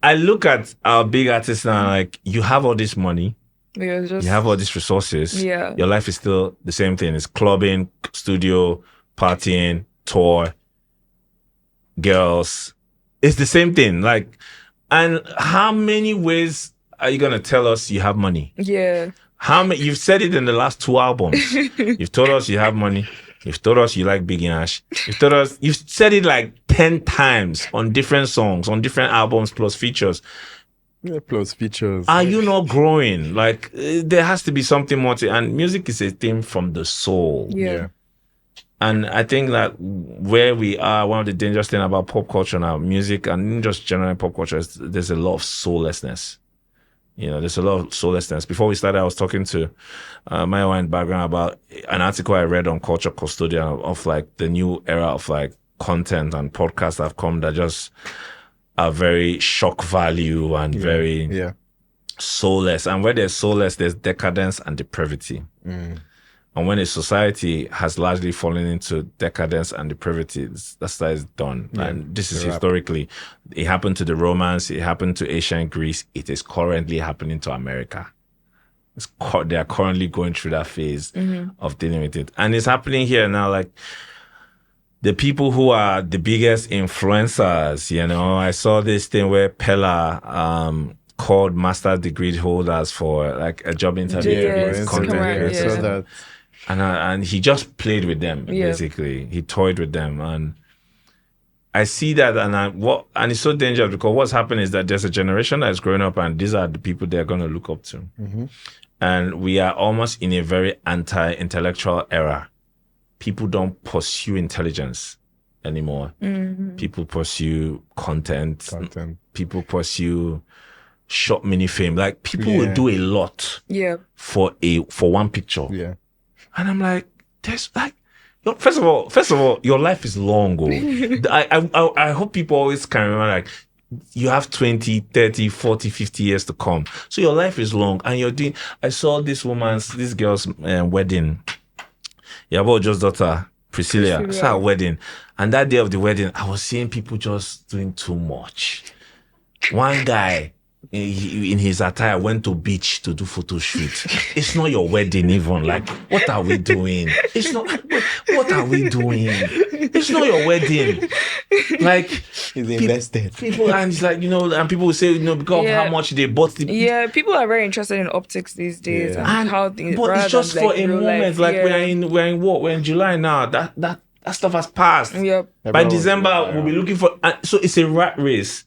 I look at our big artists now, like, you have all this money. You have all these resources. Your life is still the same thing. It's clubbing, studio, partying, tour, girls. It's the same thing. Like, and how many ways are you gonna tell us you have money? How many? You've said it in the last 2 albums. You've told us you have money. You've told us you like Biggie Nash. You've said it like 10 times on different songs, on different albums, plus features. Plus features. Are you not growing? Like, there has to be something more and music is a thing from the soul. And I think that where we are, one of the dangerous things about pop culture now, music and just general pop culture, is there's a lot of soullessness. You know, there's a lot of soullessness. Before we started, I was talking to MI Abaga about an article I read on Culture Custodian of like the new era of like content and podcasts that have come that just are very shock value and very soulless. And where there's soulless, there's decadence and depravity. And when a society has largely fallen into decadence and depravity, that's how it's done. And this is historically, it happened to the Romans, it happened to ancient Greece, it is currently happening to America. They are currently going through that phase of dealing with it. And it's happening here now, like, the people who are the biggest influencers, you know, I saw this thing where Pella called master degree holders for like a job interview. Content and he just played with them, basically. He toyed with them. And I see that, and it's so dangerous because what's happening is that there's a generation that is growing up, and these are the people they're going to look up to. And we are almost in a very anti-intellectual era. People don't pursue intelligence anymore. People pursue content. People pursue short mini fame. Like, people will do a lot for one picture. And I'm like, there's like, first of all, your life is long. I hope people always can remember, like, you have 20, 30, 40, 50 years to come. So your life is long, and you're doing, I saw this girl's wedding. Yabojo's daughter, Priscilla, saw her wedding. And that day of the wedding, I was seeing people just doing too much. One guy, in his attire, went to beach to do photo shoot. It's not your wedding even. Like, what are we doing? It's not, what are we doing? It's not your wedding. Like, he's invested. People, and it's like, you know, and people will say, you know, because of how much they bought the... people are very interested in optics these days and how things... But it's just for a moment. Like, we're in what? We're in July now. That stuff has passed. By December, we'll be looking for... so it's a rat race.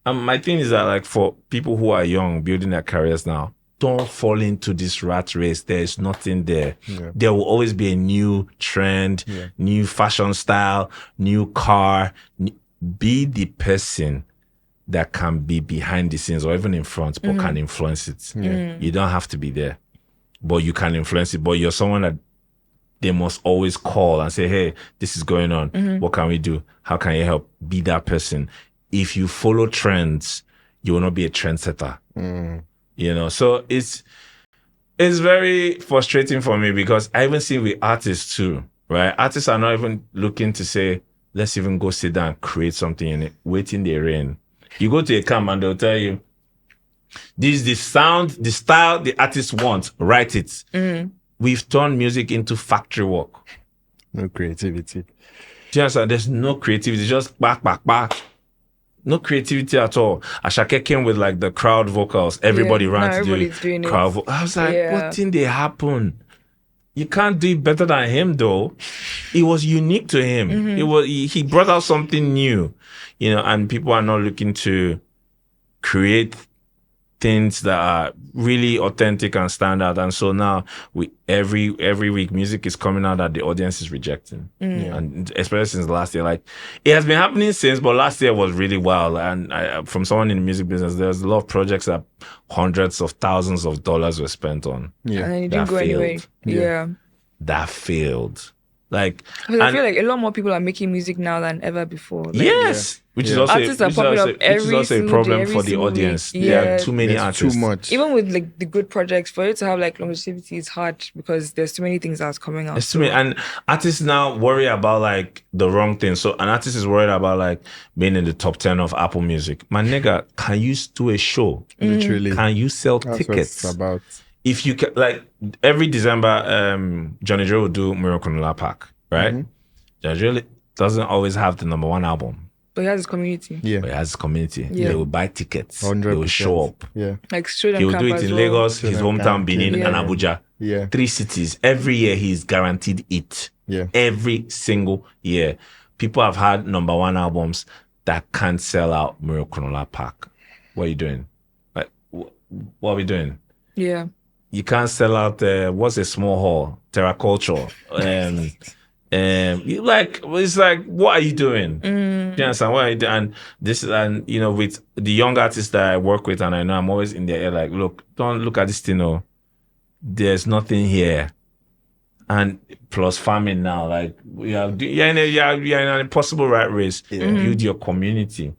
My thing is that, like, for people who are young, building their careers now, don't fall into this rat race. There is nothing there. There will always be a new trend, new fashion style, new car. Be the person that can be behind the scenes or even in front, but can influence it. You don't have to be there, but you can influence it. But you're someone that they must always call and say, hey, this is going on. What can we do? How can you help? Be that person. If you follow trends, you will not be a trendsetter. You know, so it's very frustrating for me because I even see with artists too, right? Artists are not even looking to say, let's even go sit down and create something in it, wait in the rain. You go to a camp and they'll tell you, this is the sound, the style the artist wants, write it. We've turned music into factory work. No creativity. Do you understand? There's no creativity, just back. No creativity at all. Ashake came with like the crowd vocals. Everybody ran to do crowd vocals. I was like, what thing they happen? You can't do it better than him though. It was unique to him. He brought out something new, and people are not looking to create things that are really authentic and stand out. And so now every week music is coming out that the audience is rejecting. And especially since last year, like it has been happening since, but last year was really wild. And from someone in the music business, there's a lot of projects that hundreds of thousands of dollars were spent on. And then it didn't go anyway. That failed. Like, I feel like a lot more people are making music now than ever before. Which is also a problem for the audience. There are too many artists. Too much. Even with like the good projects, for it to have like longevity is hard because there's too many things that's coming out. It's too many, and artists now worry about like the wrong thing. So an artist is worried about like being in the top 10 of Apple Music. My nigga, can you do a show? Literally. Can you sell That's tickets? What it's about. If you can, like every December, Johnny Joe will do Miracle in La Park, right? Johnny Joe doesn't always have the number one album. But he has his community. But he has his community. Yeah. They will buy tickets. 100%. They will show up. Like straight He will do it in Lagos, his hometown Benin, and Abuja. 3 cities. Every year he's guaranteed it. Every single year. People have had number one albums that can't sell out Miracle in La Park. What are you doing? Like, what are we doing? You can't sell out what's a small hall? Terraculture. It's like, what are you doing? Do you understand? What are you doing? And with the young artists that I work with, and I know I'm always in their ear, like, look, don't look at this thing. There's nothing here. And plus farming now, like you're in an impossible rat race. Build your community.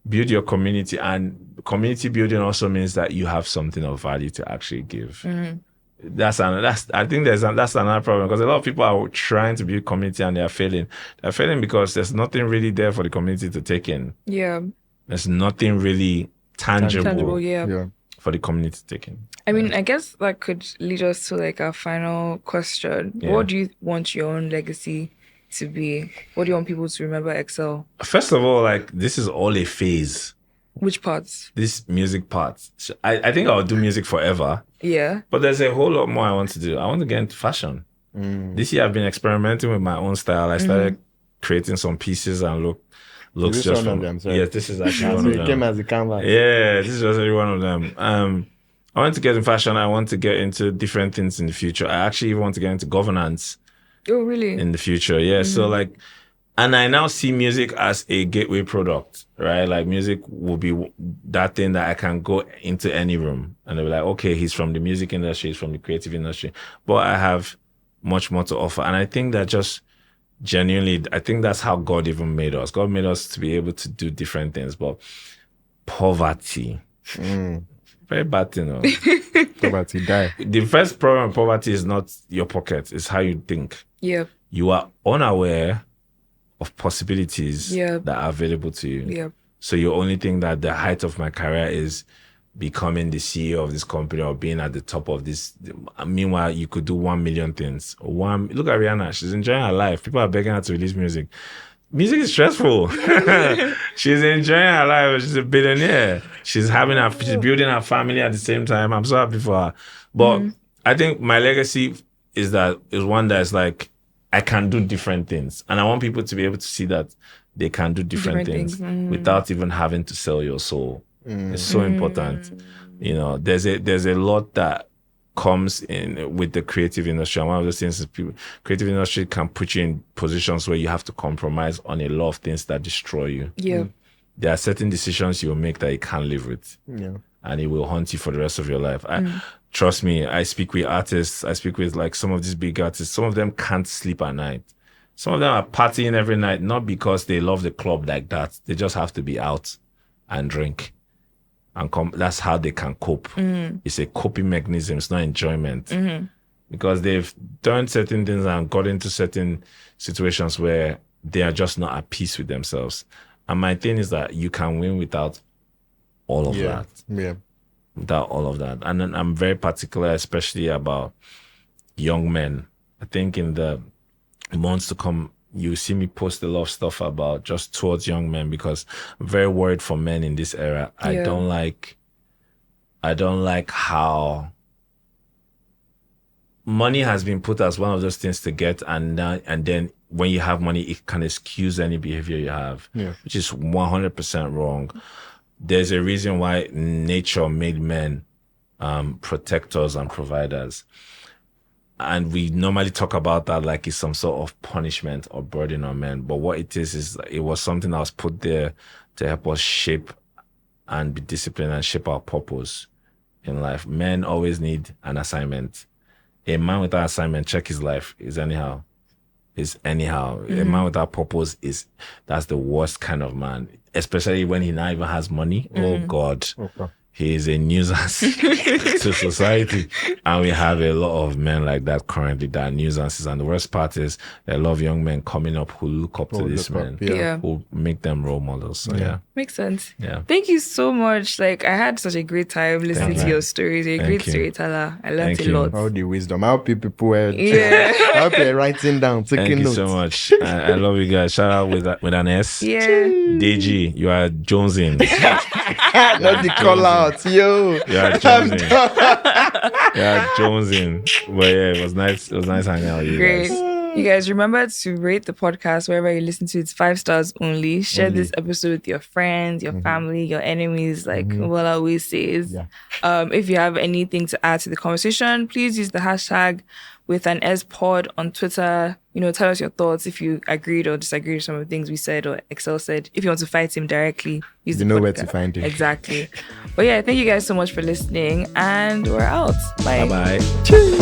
Build your community, and community building also means that you have something of value to actually give. That's another problem, because a lot of people are trying to build community and they're failing. They're failing because there's nothing really there for the community to take in. There's nothing really tangible for the community to take in. I mean, I guess that could lead us to like our final question. What do you want your own legacy to be? What do you want people to remember Excel? First of all, like, this is all a phase. Which parts? This music part. I think I'll do music forever. But there's a whole lot more I want to do. I want to get into fashion. This year I've been experimenting with my own style. I started creating some pieces and looks just from them. Yes, this is actually one of them. It came as a canvas. Yeah, this is just one of them. I want to get in fashion. I want to get into different things in the future. I actually even want to get into governance. Oh, really? In the future, So like, and I now see music as a gateway product, right? Like, music will be that thing that I can go into any room and they'll be like, okay, he's from the music industry, he's from the creative industry, but I have much more to offer. And I think that just genuinely, I think that's how God even made us. God made us to be able to do different things, but poverty, very bad thing. Poverty, die. The first problem with poverty is not your pocket, it's how you think. You are unaware of possibilities that are available to you. So you only think that the height of my career is becoming the CEO of this company or being at the top of this. Meanwhile, you could do 1 million things. Look at Rihanna. She's enjoying her life. People are begging her to release music. Music is stressful. She's enjoying her life. She's a billionaire. She's building her family at the same time. I'm so happy for her. But I think my legacy is one that is like, I can do different things. And I want people to be able to see that they can do different things without even having to sell your soul. It's so important. There's a lot that comes in with the creative industry. And one of those things is creative industry can put you in positions where you have to compromise on a lot of things that destroy you. There are certain decisions you will make that you can't live with. And it will haunt you for the rest of your life. Trust me, I speak with artists. I speak with like some of these big artists. Some of them can't sleep at night. Some of them are partying every night, not because they love the club like that. They just have to be out and drink. And that's how they can cope. It's a coping mechanism. It's not enjoyment. Because they've done certain things and got into certain situations where they are just not at peace with themselves. And my thing is that you can win without all of that. Yeah. Without all of that. And then I'm very particular, especially about young men. I think in the months to come, you see me post a lot of stuff about just towards young men, because I'm very worried for men in this era. Yeah. I don't like how money has been put as one of those things to get, and then when you have money, it can excuse any behavior you have, which is 100% wrong. There's a reason why nature made men protectors and providers. And we normally talk about that like it's some sort of punishment or burden on men. But what it is it was something that was put there to help us shape and be disciplined and shape our purpose in life. Men always need an assignment. A man without assignment, check his life, is anyhow. Mm-hmm. A man without purpose that's the worst kind of man. Especially when he not even has money. Mm-hmm. Oh God. Okay. He is a nuisance to society. And we have a lot of men like that currently that are nuisances. And the worst part is there are a lot of young men coming up who look up to these men, who make them role models. So, Makes sense. Yeah. Thank you so much. Like, I had such a great time listening to your stories. You're a great storyteller. I learned a lot. All the wisdom. I hope people were writing down, taking notes. Thank you so much. I love you guys. Shout out with an S. Yeah. DG, you are jonesing. Not the call out. Yo, yeah, jonesing. Yeah, jonesing. But yeah, it was nice. It was nice hanging out with you guys. You guys, remember to rate the podcast wherever you listen to. It's 5 stars only. Share this episode with your friends, your family, your enemies, like Wala always says. Yeah. If you have anything to add to the conversation, please use the hashtag with an S pod on Twitter. Tell us your thoughts if you agreed or disagreed with some of the things we said or Excel said. If you want to fight him directly, use the podcast. Where to find him. Exactly. But yeah, thank you guys so much for listening, and we're out. Bye. Bye-bye. Cheers.